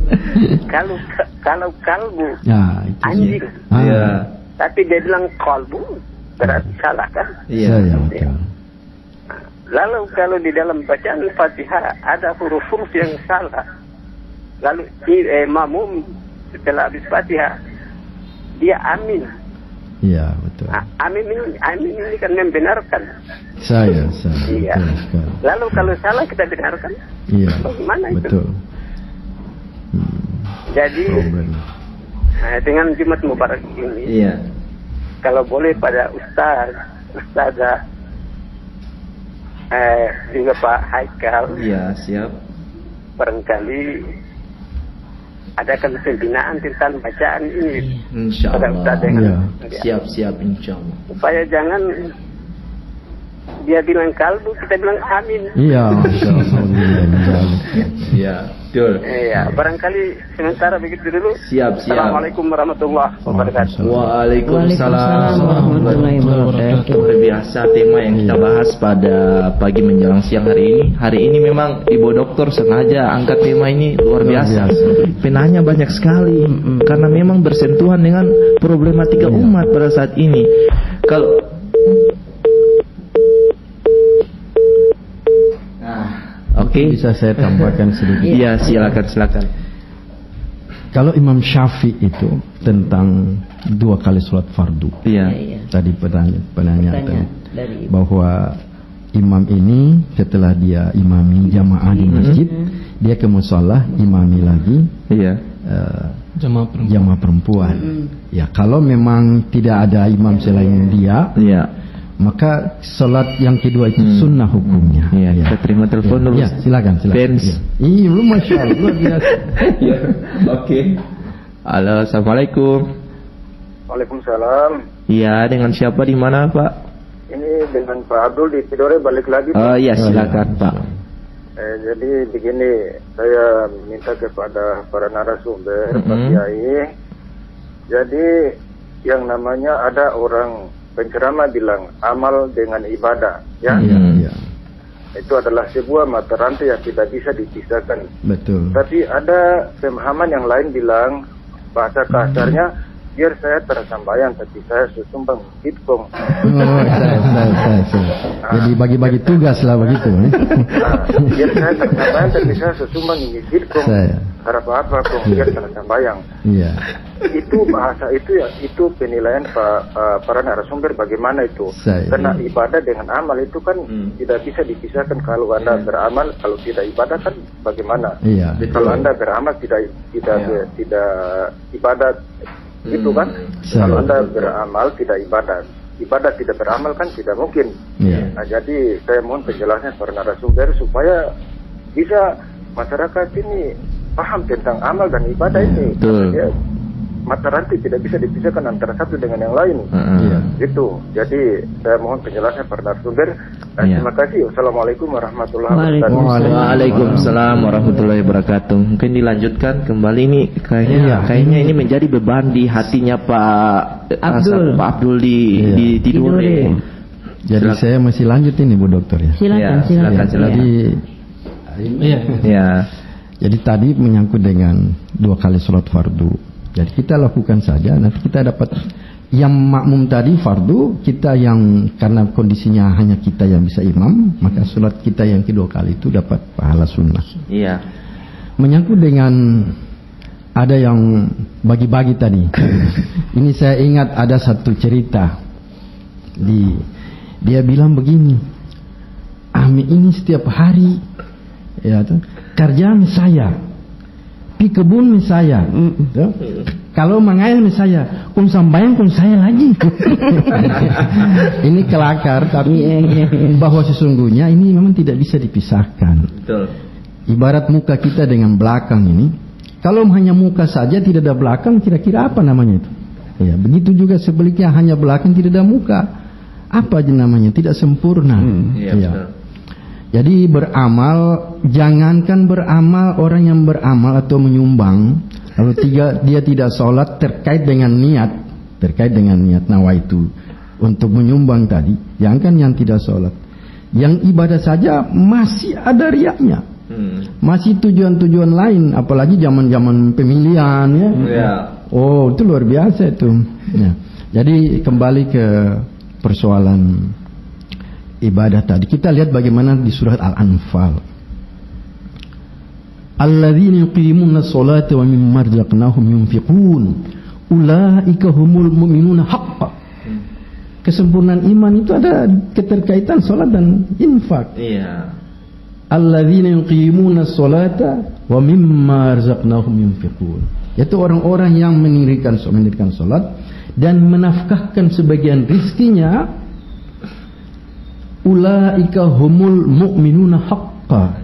Kalau kalbu, anjing. Tapi dia bilang kalbu, berarti salah kan? Iya, betul. Lalu kalau di dalam bacaan Fatihah ada huruf-huruf yang salah, lalu makmum setelah habis Fatihah dia amin. Iya, betul. Amin ini kan membenarkan. Saya. Iya. Lalu kalau salah kita benarkan. Iya. Bagaimana itu? Betul. Jadi dengan Jumat Mubarak ini, kalau boleh pada Ustazah, juga Pak Haikal. Iya, siap. Barangkali adakan pembinaan tentang bacaan ini. Insyaallah. Siap, insyaallah. Supaya jangan dia bilang kalbu, kita bilang amin. Iya, Iya, betul. Iya, barangkali sementara begitu dulu. Siap. Assalamualaikum warahmatullahi wabarakatuh. Waalaikumsalam warahmatullahi wabarakatuh. Luar biasa tema yang kita bahas pada pagi menjelang siang hari ini. Hari ini memang Ibu Dokter sengaja angkat tema ini luar biasa. Penanya banyak sekali karena memang bersentuhan dengan problematika umat pada saat ini. Oke. Bisa saya tambahkan sedikit? Iya, silakan. Kalau Imam Syafi'i itu tentang 2 kali sholat fardu. Tadi penanya bahwa imam ini setelah dia imami jamaah di masjid, dia ke mushola imami lagi. Jamaah perempuan. Ya, kalau memang tidak ada imam selain dia, maka sholat yang kedua itu sunnah hukumnya. Kita terima telepon dulu. Silakan. Iya, belum, masya Allah, luar biasa. Oke. Halo, assalamualaikum. Waalaikumsalam. Iya, dengan siapa di mana, Pak? Ini dengan Pak Abdul di Tidore, balik lagi. Oh iya, silakan Pak. Jadi begini, saya minta kepada para narasumber, Pak Kiai. Jadi yang namanya ada orang penceramah bilang amal dengan ibadah, itu adalah sebuah mata rantai yang tidak bisa dipisahkan. Betul. Tapi ada pemahaman yang lain bilang, bahasa kasarnya biar saya tersambayang tapi saya sumbang hitung. Saya. Jadi bagi-bagi tugas lah begitu. Biar saya tersambayang tapi saya sumbang hitung. Harap apa kok biar tersambayang. Iya. Itu bahasa itu ya, itu penilaian para narasumber bagaimana itu. Karena ibadah dengan amal itu kan tidak bisa dipisahkan. Kalau Anda beramal, kalau tidak ibadah kan bagaimana? Iya. Kalau Anda beramal tidak ibadah gitu kan? Kalau Anda beramal tidak ibadah tidak beramal kan tidak mungkin. Nah, jadi saya mohon penjelasan para narasumber supaya bisa masyarakat ini paham tentang amal dan ibadah ini. Ya, mata rantai tidak bisa dipisahkan antara satu dengan yang lain. Gitu. Jadi saya mohon penjelasan para narasumber. Terima kasih. Wassalamualaikum warahmatullahi wabarakatuh. Waalaikumsalam warahmatullahi wabarakatuh. Mungkin dilanjutkan kembali nih, kayaknya ini menjadi beban di hatinya Pak Abdul di Tidore. Jadi saya masih lanjut ini Bu Dokter ya. Silakan. Jadi tadi menyangkut dengan 2 kali sholat fardu. Jadi kita lakukan saja, nanti kita dapat yang makmum tadi fardu, kita yang karena kondisinya hanya kita yang bisa imam, maka sholat kita yang kedua kali itu dapat pahala sunnah. Iya. Menyangkut dengan ada yang bagi-bagi tadi. Ini saya ingat ada satu cerita. Dia bilang begini, Ami ini setiap hari ya kerjaan saya. Pi kebun saya, kalau mengail saya, kun sambayang kun saya lagi. Ini kelakar, tapi bahwa sesungguhnya ini memang tidak bisa dipisahkan. Betul. Ibarat muka kita dengan belakang ini, kalau hanya muka saja tidak ada belakang, kira-kira apa namanya itu? Ya, begitu juga sebaliknya hanya belakang tidak ada muka, apa aja namanya? Tidak sempurna. Ya. Jadi beramal, jangankan beramal, orang yang beramal atau menyumbang, lalu dia tidak sholat terkait dengan niat nawaitu untuk menyumbang tadi, jangankan yang tidak sholat, yang ibadah saja masih ada riaknya, masih tujuan-tujuan lain, apalagi zaman-zaman pemilihan ya. Oh itu luar biasa itu. Ya. Jadi kembali ke persoalan ibadah tadi, kita lihat bagaimana di surat Al-Anfal. Alladzina yuqimuna sholata wa mimma razaqnahum yunfiqun ulaika humul mu'minuna haqqan. Kesempurnaan iman itu ada keterkaitan salat dan infak. Iya. Alladzina yuqimuna sholata wa mimma razaqnahum yunfiqun. Yaitu orang-orang yang mendirikan salat dan menafkahkan sebagian rizkinya. Ulaika humul mu'minuna haqqa.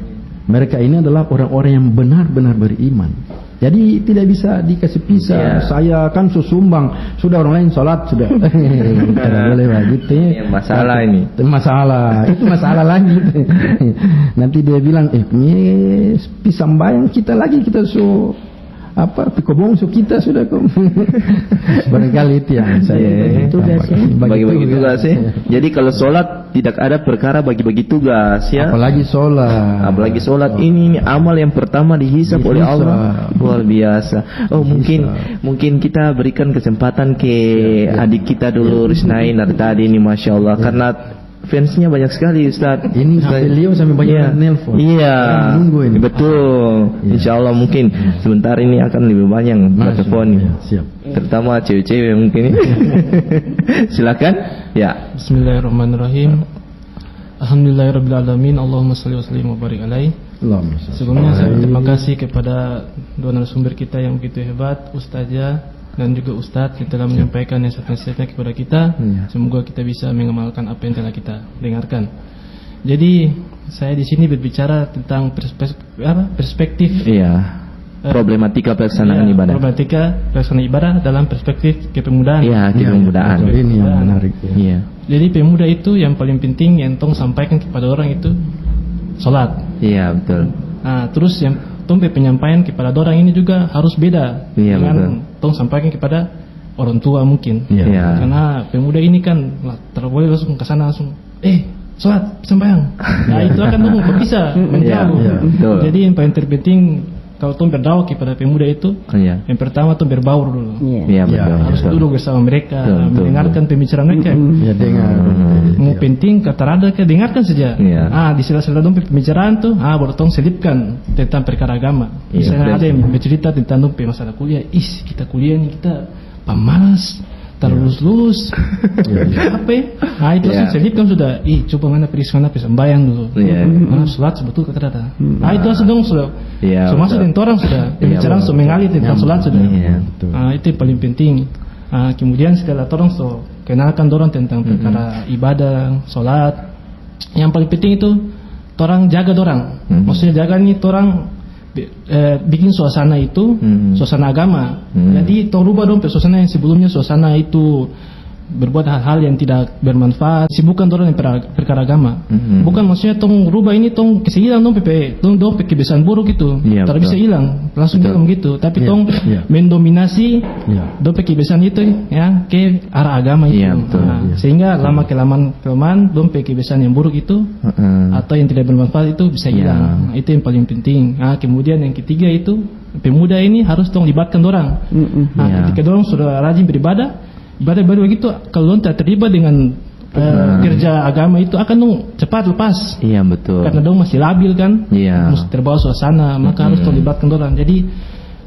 Mereka ini adalah orang-orang yang benar-benar beriman. Jadi tidak bisa dikasih pisah. Saya kan susumbang, sudah orang lain sholat sudah. Tidak boleh begitu. Masalah ini. Masalah. Itu masalah lagi. Nanti dia bilang, ini pisambayang kita lagi, kita pikobong kita sudah kok. Barangkali itu yang saya bagi-bagi tugas sih. Jadi kalau sholat tidak ada perkara bagi-bagi tugas ya. Apalagi sholat. Ini amal yang pertama dihisab oleh Allah. Luar biasa. Oh mungkin kita berikan kesempatan ke adik kita dulu Risnain tadi ini, masya Allah, karena fansnya banyak sekali Ustaz. Ini beliau sampai banyak nelpon. Iya. Ini. Betul. Insya Allah mungkin sebentar ini akan lebih banyak telepon. Siap. Terutama cewek-cewek mungkin. Silakan. Ya. Bismillahirrahmanirrahim. Alhamdulillahirabbil alamin. Allahumma shalli wa sallim wa barik alaihi. Sebelumnya saya terima kasih kepada dua narasumber kita yang begitu hebat, Ustazah dan juga Ustadz yang telah menyampaikan nasihat-nasihatnya kepada kita. Semoga kita bisa mengamalkan apa yang telah kita dengarkan. Jadi saya di sini berbicara tentang perspektif problematika pelaksanaan ibadah. Problematika pelaksanaan ibadah dalam perspektif kepemudaan. Kepemudaan. Ini yang menarik. Jadi pemuda itu yang paling penting yang tong sampaikan kepada orang itu sholat. Iya betul. Nah terus yang tong penyampaian kepada orang ini juga harus beda dengan tong sampaikan kepada orang tua mungkin. Karena pemuda ini kan terboleh langsung ke sana langsung sholat sembahyang. Nah itu akan tong bisa menjauh. Jadi yang paling terpenting kalau tong berdakwah kepada pemuda itu, yang pertama tong berbaur dulu. Harus duduk bersama mereka, mendengarkan pembicaraan mereka. Mau penting kata rada dengarkan saja. Di sela-sela dong pembicaraan tuh, baru tong selipkan tentang perkara agama. Misalnya ada yang bercerita tentang dong masalah kuliah, kita kuliah nih kita pemalas. Terlulus apa? Itu langsung selipkan sudah. Coba mana periskana sembahyang dulu. Sholat sebetul kata data. Itu langsung dong sudah. Masuk dengan orang sudah. Pembicaraan sudah mengalir tentang sholat sudah. Itu yang paling penting. Kemudian setelah orang so kenalkan orang tentang perkara ibadah, sholat. Yang paling penting itu orang jaga orang. Maksudnya jaga nih orang. Bikin suasana itu suasana agama. Jadi tong rubah dong suasana yang sebelumnya suasana itu berbuat hal-hal yang tidak bermanfaat, sibukkan orang yang perkara agama. Bukan maksudnya tong rubah ini tong kehilang dong dong kebiasaan buruk itu. Tak bisa hilang, langsung hilang gitu. Tapi tong mendominasi dong kebiasaan itu ya ke arah agama itu. Sehingga lama kelamaan dong kebiasaan yang buruk itu atau yang tidak bermanfaat itu bisa hilang. Itu yang paling penting. Kemudian yang ketiga itu pemuda ini harus tong libatkan orang. Ketika orang sudah rajin beribadah baru begitu, kalau tak terlibat dengan kerja agama itu akan dong cepat lepas. Betul. Karena dong masih labil kan, mesti terbawa suasana, maka harus terlibatkan orang. Jadi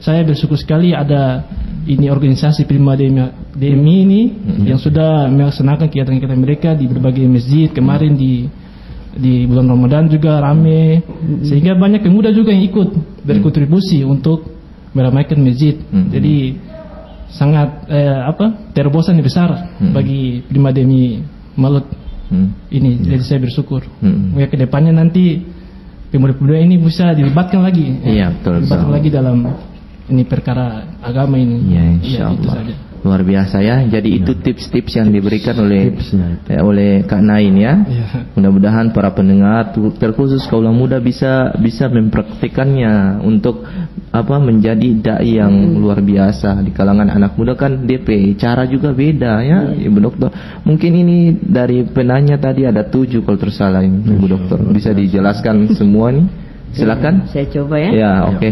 saya bersyukur sekali ada ini organisasi Prima Demi ini yang sudah melaksanakan kegiatan-kegiatan mereka di berbagai masjid. Kemarin di bulan Ramadan juga rame, sehingga banyak pemuda juga yang ikut berkontribusi untuk meramaikan masjid. Jadi sangat terobosan yang besar bagi Prima Demi Malut ini. Jadi saya bersyukur ya kedepannya nanti pemuda-pemuda ini bisa dilibatkan lagi, dilibatkan lagi dalam ini perkara agama ini. Itu saja. Luar biasa ya. Jadi itu tips-tips yang diberikan oleh Kak Nain ya. Mudah-mudahan para pendengar terkhusus kaula muda bisa mempraktikannya untuk menjadi dai yang luar biasa di kalangan anak muda. Kan DP cara juga beda ya, Ibu Dokter. Mungkin ini dari penanya tadi ada 7 kalau tersalah ini, Ibu Dokter. Bisa dijelaskan semua nih? Silakan. Saya coba ya. Oke.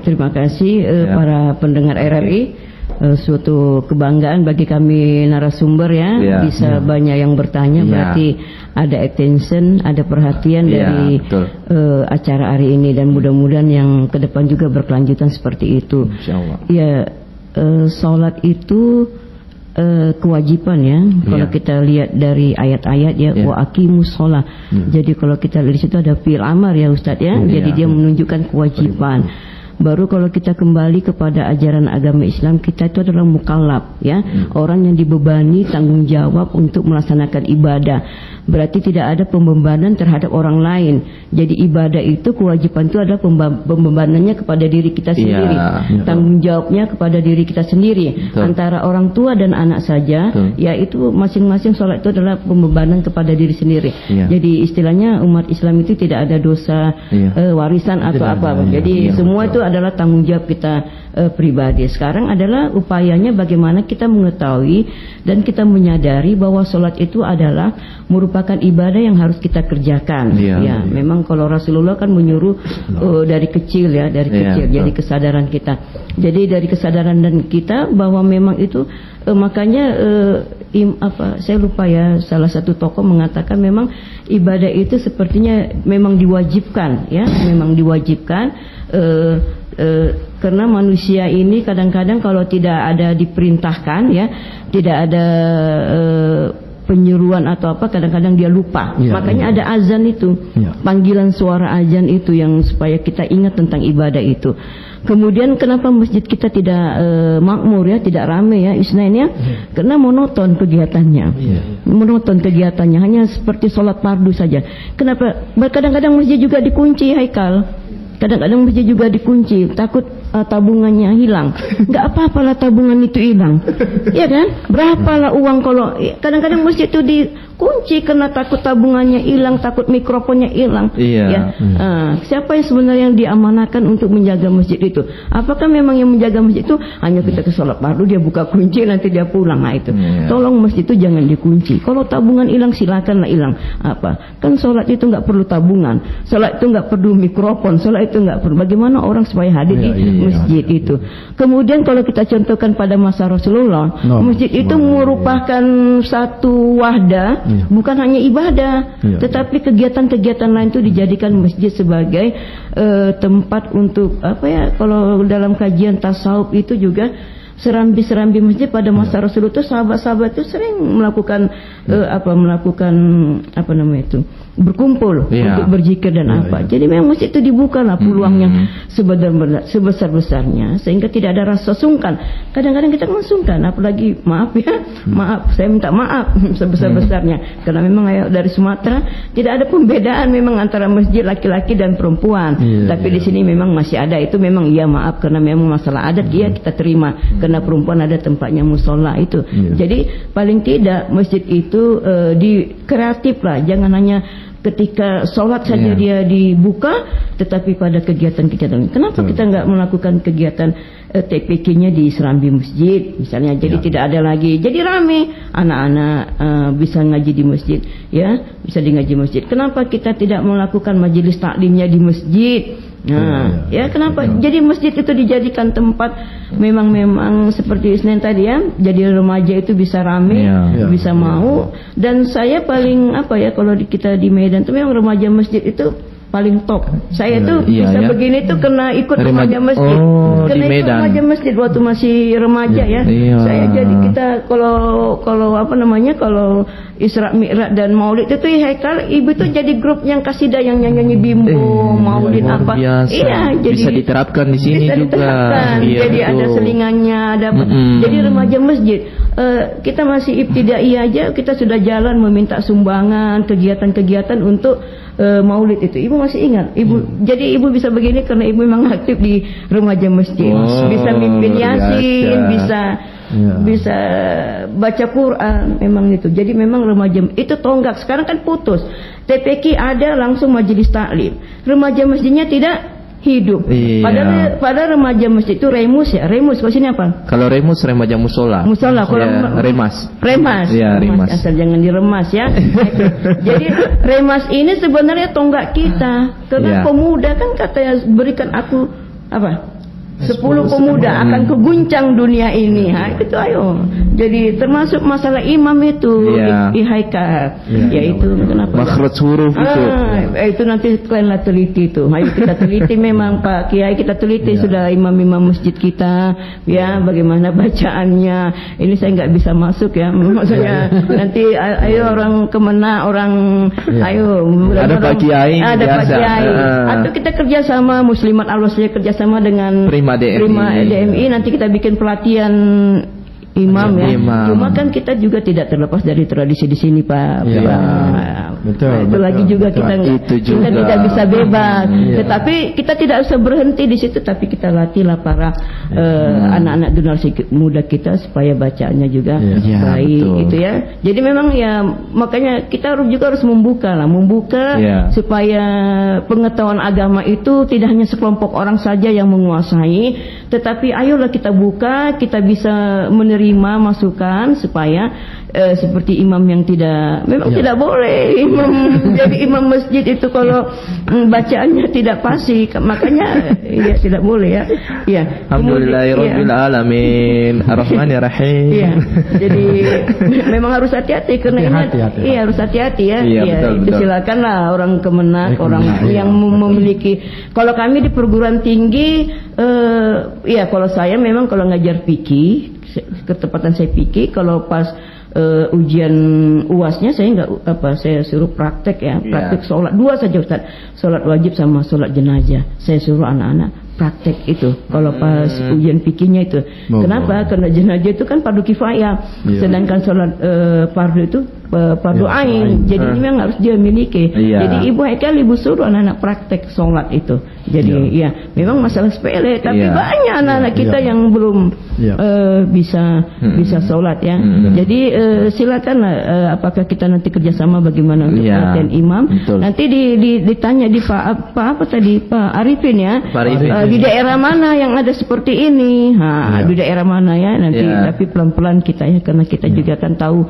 Terima kasih para pendengar RRI. Suatu kebanggaan bagi kami narasumber ya, bisa banyak yang bertanya, berarti ada attention, ada perhatian dari acara hari ini, dan mudah-mudahan yang ke depan juga berkelanjutan seperti itu. Insyaallah. Salat itu kewajiban ya. Kalau kita lihat dari ayat-ayat ya, wa aqimus shalah. Jadi kalau kita lihat di situ ada fi'il amar ya Ustaz ya. Jadi dia menunjukkan kewajiban. Baru kalau kita kembali kepada ajaran agama Islam, kita itu adalah mukallaf ya, orang yang dibebani tanggung jawab untuk melaksanakan ibadah. Berarti tidak ada pembebanan terhadap orang lain. Jadi ibadah itu, kewajiban itu adalah pembebanannya kepada diri kita sendiri, tanggung jawabnya kepada diri kita sendiri. Antara orang tua dan anak saja, yaitu masing-masing sholat itu adalah pembebanan kepada diri sendiri. Jadi istilahnya umat Islam itu tidak ada dosa warisan atau apa. Jadi semua itu adalah tanggung jawab kita pribadi. Sekarang adalah upayanya bagaimana kita mengetahui dan kita menyadari bahwa sholat itu adalah merupakan ibadah yang harus kita kerjakan. Memang kalau Rasulullah kan menyuruh dari kecil ya, dari kecil. Jadi kesadaran kita. Jadi dari kesadaran dan kita bahwa memang itu makanya saya lupa ya, salah satu tokoh mengatakan memang ibadah itu sepertinya memang diwajibkan ya, memang diwajibkan. Karena manusia ini kadang-kadang kalau tidak ada diperintahkan ya, tidak ada penyuruhan atau apa, kadang-kadang dia lupa. Makanya ada azan itu, panggilan suara azan itu yang supaya kita ingat tentang ibadah itu. Kemudian kenapa masjid kita tidak makmur ya, tidak ramai ya Isnain ya? Karena monoton kegiatannya. Monoton kegiatannya, hanya seperti sholat fardu saja. Kenapa? Kadang-kadang masjid juga dikunci, Haikal. Kadang-kadang masjid juga dikunci, takut tabungannya hilang. Enggak apa-apalah tabungan itu hilang. Iya kan? Berapalah uang kalau kadang-kadang masjid itu kunci karena takut tabungannya hilang, takut mikrofonnya hilang. Iya. Ya. Siapa yang sebenarnya yang diamanahkan untuk menjaga masjid itu? Apakah memang yang menjaga masjid itu hanya kita ke sholat fardu dia buka kunci nanti dia pulang? Nah itu. Tolong masjid itu jangan dikunci. Kalau tabungan hilang silakanlah hilang. Apa? Kan sholat itu nggak perlu tabungan. Sholat itu nggak perlu mikrofon. Sholat itu nggak perlu. Bagaimana orang supaya hadir di masjid itu? Kemudian kalau kita contohkan pada masa Rasulullah, masjid itu merupakan satu wahdah. Bukan hanya ibadah, tetapi kegiatan-kegiatan lain itu dijadikan masjid sebagai tempat untuk apa ya? Kalau dalam kajian tasawuf itu juga serambi-serambi masjid pada masa Rasulullah itu sahabat-sahabat itu sering melakukan apa namanya itu berkumpul untuk berzikir dan apa. Jadi memang masjid itu dibuka lah peluangnya sebesar-besarnya sehingga tidak ada rasa sungkan. Kadang-kadang kita sungkan, apalagi maaf saya minta maaf sebesar-besarnya karena memang dari Sumatera tidak ada pembedaan memang antara masjid laki-laki dan perempuan. Tapi di sini memang masih ada itu memang maaf karena memang masalah adat kita terima karena perempuan ada tempatnya musola itu. Jadi paling tidak masjid itu di kreatif lah, jangan hanya ketika sholat saja dia dibuka, tetapi pada kegiatan-kegiatan. Kenapa kita nggak melakukan kegiatan TPK-nya di serambi masjid misalnya? Jadi tidak ada lagi, jadi rame anak-anak bisa ngaji di masjid, bisa di ngaji masjid. Kenapa kita tidak melakukan majelis taklimnya di masjid? Nah, kenapa? Jadi masjid itu dijadikan tempat memang seperti Isnin tadi jadi remaja itu bisa rame, bisa mau. Dan saya paling kalau kita di Medan itu memang remaja masjid itu paling top. Saya tuh bisa begini tuh kena ikut remaja masjid. Kena ikut remaja masjid waktu masih remaja Saya jadi kita kalau Isra Mi'raj dan Maulid itu Haikal ibu tuh jadi grup yang kasidah yang nyanyi bimbo, Maulid apa. Jadi bisa diterapkan di sini bisa juga. Jadi ada selingannya, ada jadi remaja masjid. Kita masih ibtidaiyah aja kita sudah jalan meminta sumbangan kegiatan-kegiatan untuk Maulid itu. Ibu masih ingat? Jadi ibu bisa begini karena ibu memang aktif di remaja masjid. Bisa mimpin Yasin, bisa baca Quran, memang itu. Jadi memang remaja itu tonggak. Sekarang kan putus. TPQ ada langsung majelis taklim. Remaja masjidnya tidak hidup. Padahal remaja masjid itu remus Remus kalau sini apa? Kalau remus remaja musola. Musola kalau remas. Remas. Asal jangan diremas Jadi remas ini sebenarnya tonggak kita. Karena pemuda kan katanya berikan aku apa? 10 pemuda akan keguncang dunia ini. Itu ayo. Jadi termasuk masalah imam itu di Haikal. Yaitu kenapa? Makhraj huruf itu. Itu nanti kalianlah teliti itu. Ayo kita teliti memang Pak Kiai, kita teliti sudah imam-imam masjid kita bagaimana bacaannya. Ini saya nggak bisa masuk maksudnya nanti ayo orang Kemenak, ayo ada Pak Kiai. Ada Pak Kiai. Atau kita kerjasama Muslimat Al-Wasliyah kerjasama dengan Prima DMI nanti kita bikin pelatihan imam Cuma kan kita juga tidak terlepas dari tradisi di sini Pak. Betul. Lagi juga kita tidak bisa bebas. Tetapi kita tidak usah berhenti di situ, tapi kita latihlah para anak-anak generasi muda kita supaya bacaannya juga baik gitu Jadi memang makanya kita harus membuka supaya pengetahuan agama itu tidak hanya sekelompok orang saja yang menguasai, tetapi ayolah kita buka, kita bisa menerima masukan supaya seperti imam yang tidak boleh jadi imam masjid itu kalau bacaannya tidak fasih, makanya tidak boleh Alhamdulillahirabbil alamin arrahmanirrahim. Jadi memang harus hati-hati karena harus hati-hati Itu silakanlah orang Kemenak, orang yang memiliki. Kalau kami di perguruan tinggi kalau saya memang kalau ngajar fikih, ketepatan saya fikih, kalau pas ujian UASnya saya saya suruh praktek praktek sholat 2 saja Ustaz, sholat wajib sama sholat jenazah. Saya suruh anak-anak praktek itu. Kalau pas ujian fikihnya itu. Kenapa? Karena jenazah itu kan fardu kifayah. Sedangkan sholat fardu itu fardu ain. Jadi ini memang harus dia miliki. Jadi Ibu Haikal Ibu suruh anak-anak praktek sholat itu. Jadi ya memang masalah sepele, tapi banyak anak-anak kita yang belum bisa sholat ya. Jadi silakan apakah kita nanti kerjasama bagaimana untuk pelatihan imam. Nanti ditanya di Pak Arifin ya. Di daerah mana yang ada seperti ini? Di daerah mana ya nanti. Tapi pelan-pelan kita ya, karena kita juga kan tahu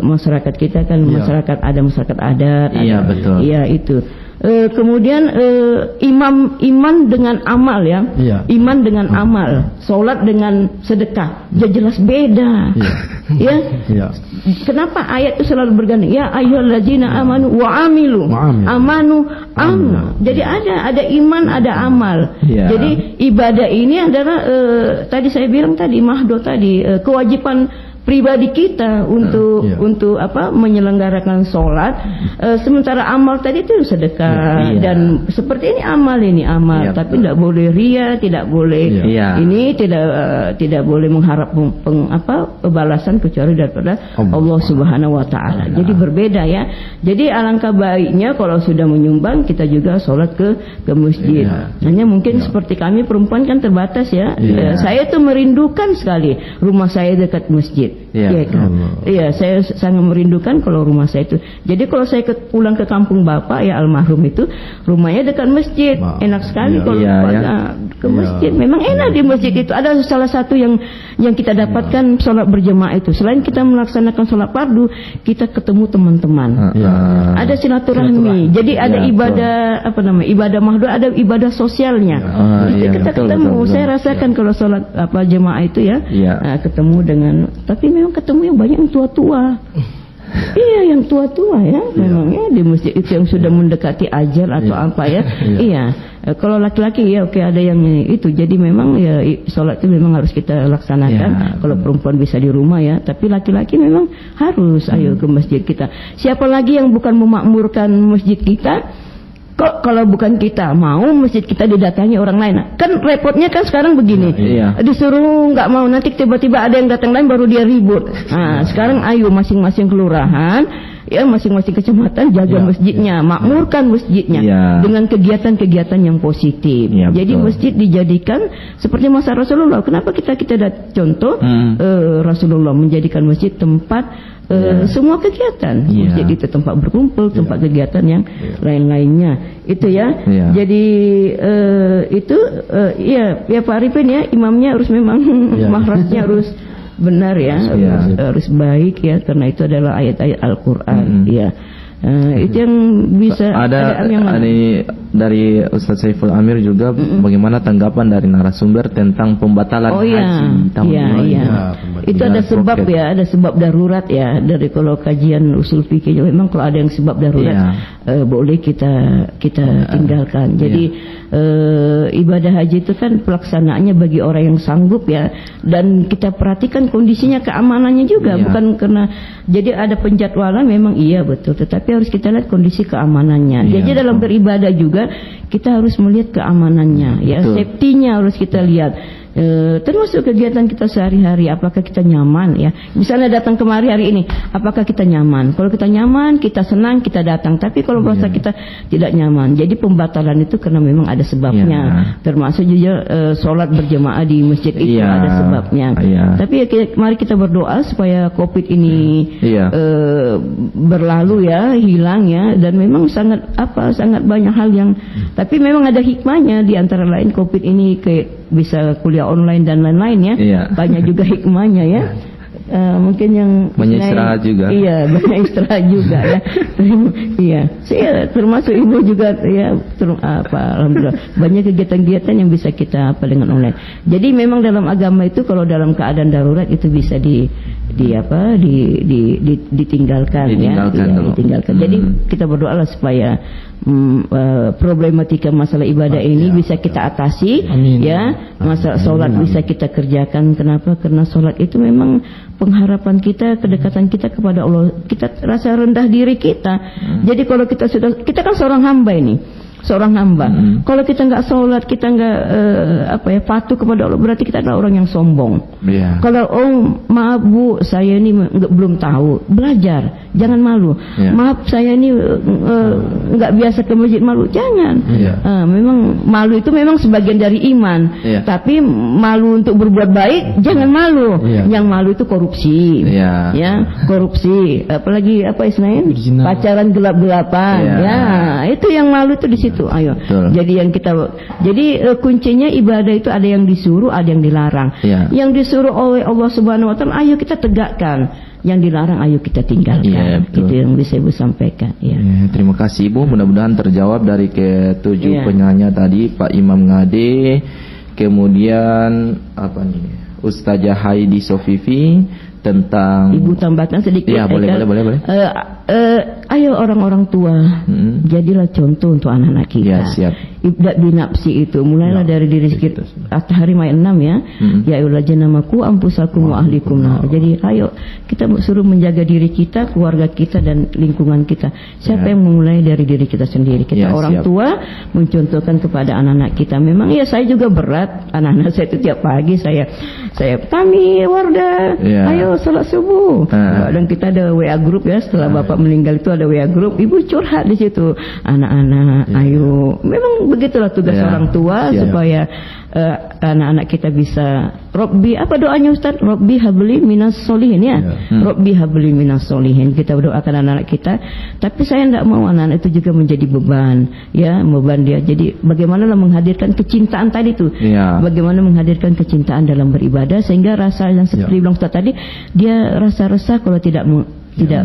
masyarakat kita kan masyarakat adat. Betul. Iya itu. Kemudian iman dengan amal ya. Iman dengan amal, sholat dengan sedekah, jelas beda. Ya. Kenapa ayat itu selalu bergandeng? Ya ayyuhallazina amanu wa amilu. Amanu amal. Jadi ada iman, ada amal. Jadi ibadah ini adalah tadi saya bilang tadi mahdo tadi kewajiban pribadi kita untuk menyelenggarakan sholat. Sementara amal tadi itu sedekah dan seperti ini amal tapi tidak boleh ria, tidak boleh ini tidak boleh mengharap balasan kecuali daripada Allah Subhanahu wa taala. Jadi berbeda ya. Jadi alangkah baiknya kalau sudah menyumbang kita juga sholat ke masjid. Hanya mungkin seperti kami perempuan kan terbatas ya. Saya tuh merindukan sekali rumah saya dekat masjid. Saya sangat merindukan kalau rumah saya itu. Jadi kalau saya pulang ke kampung bapak ya almarhum itu rumahnya dekat masjid. Enak sekali kalau ke masjid. Memang enak di masjid itu. Ada salah satu yang kita dapatkan sholat berjemaah itu. Selain kita melaksanakan sholat fardu, kita ketemu teman-teman. Ada silaturahmi. Jadi ada ibadah ibadah mahdu, ada ibadah sosialnya. Kita ketemu. Saya rasakan kalau sholat jemaah itu ya, ketemu dengan. Tapi memang ketemu yang banyak yang tua-tua. Yang tua-tua ya. Memangnya di masjid itu yang sudah mendekati ajal atau apa ya. Kalau laki-laki ya oke ada yang itu. Jadi memang ya sholat itu memang harus kita laksanakan. Kalau perempuan bisa di rumah ya. Tapi laki-laki memang harus ayo ke masjid kita. Siapa lagi yang bukan memakmurkan masjid kita? Kok kalau bukan kita mau masjid kita didatangi orang lain? Kan repotnya kan sekarang begini. Disuruh nggak mau, nanti tiba-tiba ada yang datang lain baru dia ribut. Sekarang ayo masing-masing kelurahan masing-masing kecamatan jaga masjidnya, makmurkan masjidnya dengan kegiatan-kegiatan yang positif. Jadi masjid dijadikan seperti masa Rasulullah. Kenapa kita contoh Rasulullah menjadikan masjid tempat semua kegiatan. Masjid itu tempat berkumpul, tempat kegiatan yang lain-lainnya. Itu ya. Jadi itu Pak Arifin ya, imamnya harus memang mahrajnya harus benar ya, harus baik ya, karena itu adalah ayat-ayat Al-Qur'an itu yang bisa ada dari Ustaz Saiful Amir juga bagaimana tanggapan dari narasumber tentang pembatalan haji tahun ini. Itu ada sebab ada sebab darurat ya. Dari kalau kajian usul fikih memang kalau ada yang sebab darurat boleh kita tinggalkan. Jadi ibadah haji itu kan pelaksanaannya bagi orang yang sanggup ya, dan kita perhatikan kondisinya, keamanannya juga, bukan karena jadi ada penjadwalan memang betul, tetapi harus kita lihat kondisi keamanannya. Jadi dalam beribadah juga kita harus melihat keamanannya safety-nya harus kita lihat. Termasuk kegiatan kita sehari-hari, apakah kita nyaman ya. Misalnya datang kemari hari ini, apakah kita nyaman? Kalau kita nyaman, kita senang, kita datang. Tapi kalau merasa kita tidak nyaman, jadi pembatalan itu karena memang ada sebabnya. Termasuk juga sholat berjemaah di masjid itu ada sebabnya. Tapi mari kita berdoa supaya COVID ini berlalu hilang ya. Dan memang sangat banyak hal yang, tapi memang ada hikmahnya. Di antara lain COVID ini bisa kuliah online dan lain-lain ya. Banyak juga hikmahnya ya. Mungkin yang banyak istirahat juga. Banyak istirahat juga ya. Saya termasuk ibu juga ya. Alhamdulillah banyak kegiatan-kegiatan yang bisa kita dengan online. Jadi memang dalam agama itu kalau dalam keadaan darurat itu bisa ditinggalkan. Jadi kita berdoalah supaya problematika masalah ibadah ini bisa kita atasi. Masalah sholat bisa kita kerjakan. Kenapa? Karena sholat itu memang pengharapan kita, kedekatan kita kepada Allah. Kita rasa rendah diri kita. Jadi kalau kita kan seorang hamba ini, seorang hamba. Kalau kita nggak sholat, kita nggak patuh kepada Allah, berarti kita adalah orang yang sombong. Kalau maaf Bu, saya ini belum tahu, belajar, jangan malu. Maaf saya ini nggak biasa ke masjid, malu, jangan. Memang malu itu memang sebagian dari iman. Tapi malu untuk berbuat baik, jangan malu. Yang malu itu korupsi, korupsi, apalagi apa istilahnya, pacaran gelap-gelapan, itu yang malu itu di situ. Ayo. Jadi kuncinya ibadah itu ada yang disuruh, ada yang dilarang. Yang disuruh oleh Allah Subhanahu Wa Taala, ayo kita tegakkan. Yang dilarang, ayo kita tinggalkan. Itu yang bisa Ibu sampaikan. Terima kasih Ibu. Mudah-mudahan terjawab dari ke-7 penanya tadi, Pak Imam Ngade, kemudian Ustazah Haidi Sofifi, tentang Ibu tambahkan sedikit. Boleh. Ayo orang-orang tua, jadilah contoh untuk anak-anak kita. Ibda binapsi itu mulailah dari diri kita. At-Tahrim ayat 6 ya ayyuhallazina namaku ampusakum wa ahlikum nar. Jadi ayo kita suruh menjaga diri kita, keluarga kita dan lingkungan kita. Siapa yang memulai dari diri kita sendiri? Kita orang tua mencontohkan kepada anak-anak kita. Memang saya juga berat, anak-anak saya itu tiap pagi saya Tami Wardah, ayo salat subuh. Dan kita ada WA group setelah Bapak meninggal itu ada WA group, Ibu curhat di situ. Anak-anak ayo, memang begitulah tugas orang tua supaya anak-anak kita bisa Robbi, apa doanya Ustaz? Robbi habli minas solihin Robbi habli minas solihin. Kita berdoakan anak-anak kita, tapi saya tidak mau anak-anak itu juga menjadi beban, beban dia. Jadi bagaimana menghadirkan kecintaan tadi itu, bagaimana menghadirkan kecintaan dalam beribadah, sehingga rasa yang seperti bilang Ustaz tadi, dia rasa resah kalau tidak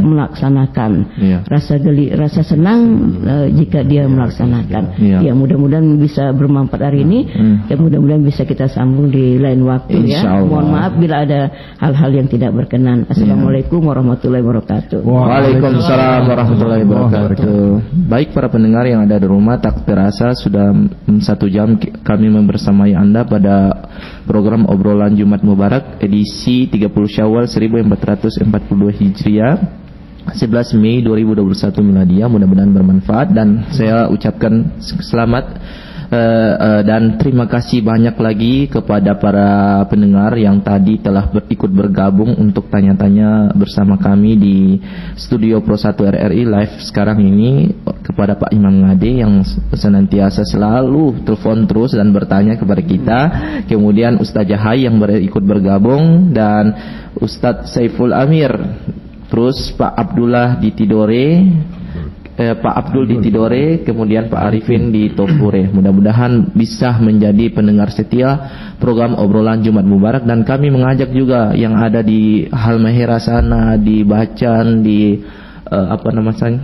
melaksanakan, rasa geli, rasa senang jika dia melaksanakan. Mudah-mudahan bisa bermanfaat hari ini, dan mudah-mudahan bisa kita sambung di lain waktu. Mohon maaf bila ada hal-hal yang tidak berkenan. Assalamualaikum warahmatullahi wabarakatuh. Waalaikumsalam warahmatullahi wabarakatuh. Baik para pendengar yang ada di rumah, tak terasa sudah 1 jam kami membersamai Anda pada program obrolan Jumat Mubarak edisi 30 Syawal 1442 Hijriah, 11 Mei 2021 Miladiah. Mudah-mudahan bermanfaat dan saya ucapkan selamat dan terima kasih banyak lagi kepada para pendengar yang tadi telah ikut bergabung untuk tanya-tanya bersama kami di Studio Pro 1 RRI Live sekarang ini. Kepada Pak Imam Ngade yang senantiasa selalu telepon terus dan bertanya kepada kita, kemudian Ustazah Hai yang ikut bergabung, dan Ustadz Saiful Amir, terus Pak Abdullah di Tidore, Pak Abdul di Tidore, kemudian Pak Arifin di Topure. Mudah-mudahan bisa menjadi pendengar setia program obrolan Jumat Mubarak, dan kami mengajak juga yang ada di Halmahera sana, di Bacan, di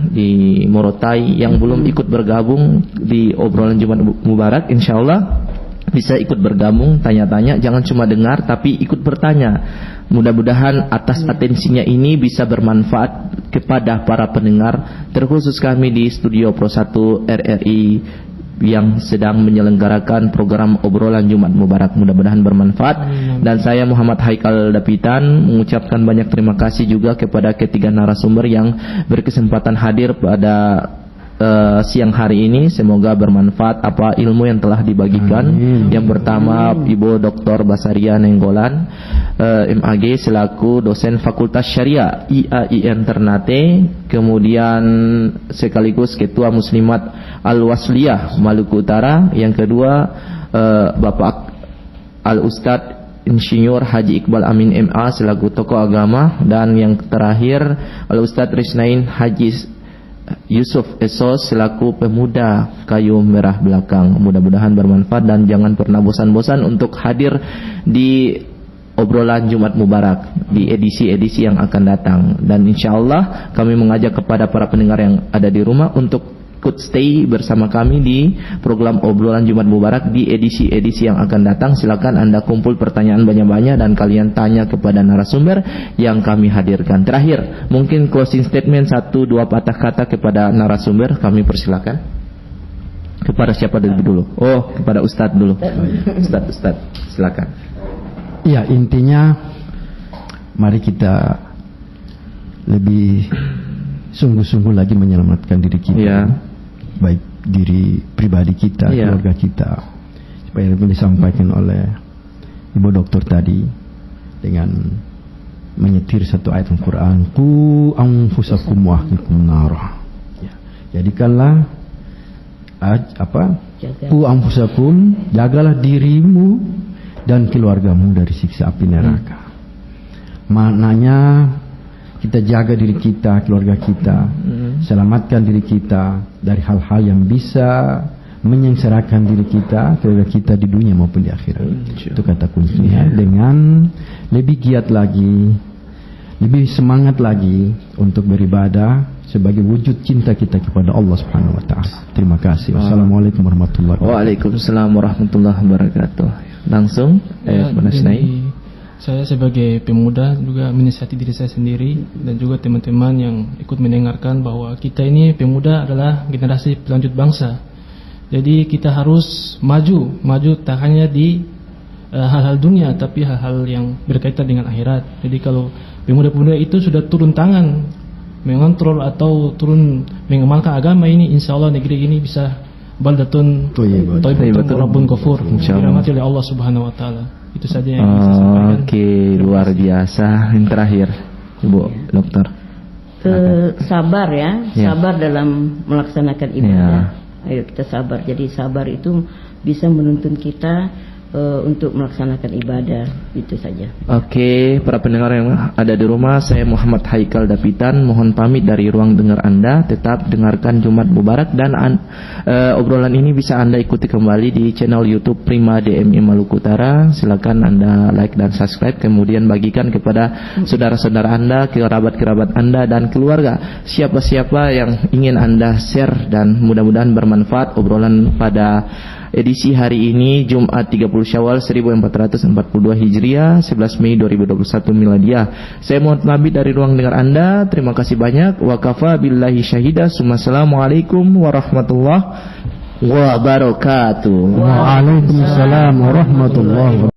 di Morotai yang belum ikut bergabung di obrolan Jumat Mubarak, insya Allah bisa ikut bergabung, tanya-tanya, jangan cuma dengar tapi ikut bertanya. Mudah-mudahan atas atensinya ini bisa bermanfaat kepada para pendengar, terkhusus kami di Studio Pro 1 RRI yang sedang menyelenggarakan program obrolan Jumat Mubarak. Mudah-mudahan bermanfaat. Dan saya Muhammad Haikal Dapitan mengucapkan banyak terima kasih juga kepada ketiga narasumber yang berkesempatan hadir pada siang hari ini. Semoga bermanfaat apa ilmu yang telah dibagikan. Yang pertama Ibu Dr. Basaria Nenggolan, MAG selaku dosen Fakultas Syariah IAIN Ternate, kemudian sekaligus Ketua Muslimat Al-Wasliyah Maluku Utara. Yang kedua Bapak Al-Ustadz Insinyur Haji Iqbal Amin MA selaku tokoh agama, dan yang terakhir Al-Ustadz Risnain Haji Yusuf Esos selaku pemuda Kayu Merah Belakang. Mudah-mudahan bermanfaat dan jangan pernah bosan-bosan untuk hadir di obrolan Jumat Mubarak di edisi-edisi yang akan datang. Dan insya Allah kami mengajak kepada para pendengar yang ada di rumah untuk ikut stay bersama kami di program obrolan Jumat Mubarak di edisi-edisi yang akan datang. Silakan Anda kumpul pertanyaan banyak-banyak dan kalian tanya kepada narasumber yang kami hadirkan. Terakhir, mungkin closing statement 1-2 patah kata kepada narasumber, kami persilakan. Kepada siapa dulu? Oh, kepada Ustadz dulu. Ustadz, silakan. Ya, intinya mari kita lebih sungguh-sungguh lagi menyelamatkan diri kita. Baik diri pribadi kita, keluarga kita. Supaya disampaikan oleh Ibu Dokter tadi dengan menyetir satu ayat Al-Quran, Qu anfusakum wa ahlikum nara. Jadikanlah Qu anfusakum, jagalah dirimu dan keluargamu dari siksa api neraka. Maknanya kita jaga diri kita, keluarga kita, selamatkan diri kita dari hal-hal yang bisa menyengsarakan diri kita, keluarga kita di dunia maupun di akhirat. Itu kata kuncinya. Dengan lebih giat lagi, lebih semangat lagi untuk beribadah sebagai wujud cinta kita kepada Allah Subhanahu wa taala. Terima kasih. Wassalamualaikum warahmatullahi wabarakatuh. Waalaikumsalam warahmatullahi wabarakatuh. Langsung saya sebagai pemuda juga menasihati diri saya sendiri dan juga teman-teman yang ikut mendengarkan bahwa kita ini pemuda adalah generasi pelanjut bangsa. Jadi kita harus maju tak hanya di hal-hal dunia, tapi hal-hal yang berkaitan dengan akhirat. Jadi kalau pemuda-pemuda itu sudah turun tangan mengontrol atau turun mengamalkan agama ini, insya Allah negeri ini bisa baldatun thayyibatun rabbun ghafur, dirahmati oleh Allah Subhanahu wa taala. Itu saja yang bisa saya sampaikan. Oke, luar biasa. Yang terakhir, Ibu Dokter. Sabar ya, sabar dalam melaksanakan ibadah. Ayo kita sabar. Jadi sabar itu bisa menuntun kita untuk melaksanakan ibadah. Itu saja. Oke, para pendengar yang ada di rumah, saya Muhammad Haikal Dapitan mohon pamit dari ruang dengar Anda. Tetap dengarkan Jumat Mubarak dan obrolan ini bisa Anda ikuti kembali di channel YouTube Prima DMI Maluku Utara. Silakan Anda like dan subscribe, kemudian bagikan kepada saudara-saudara Anda, kerabat-kerabat Anda dan keluarga. Siapa-siapa yang ingin Anda share, dan mudah-mudahan bermanfaat obrolan pada edisi hari ini Jumat 30 Syawal 1442 Hijriah, 11 Mei 2021 Miladiah. Saya mohon pamit dari ruang dengar Anda. Terima kasih banyak. Wa kafa billahi syahida. Assalamualaikum warahmatullahi wabarakatuh. Waalaikumsalam warahmatullahi wabarakatuh.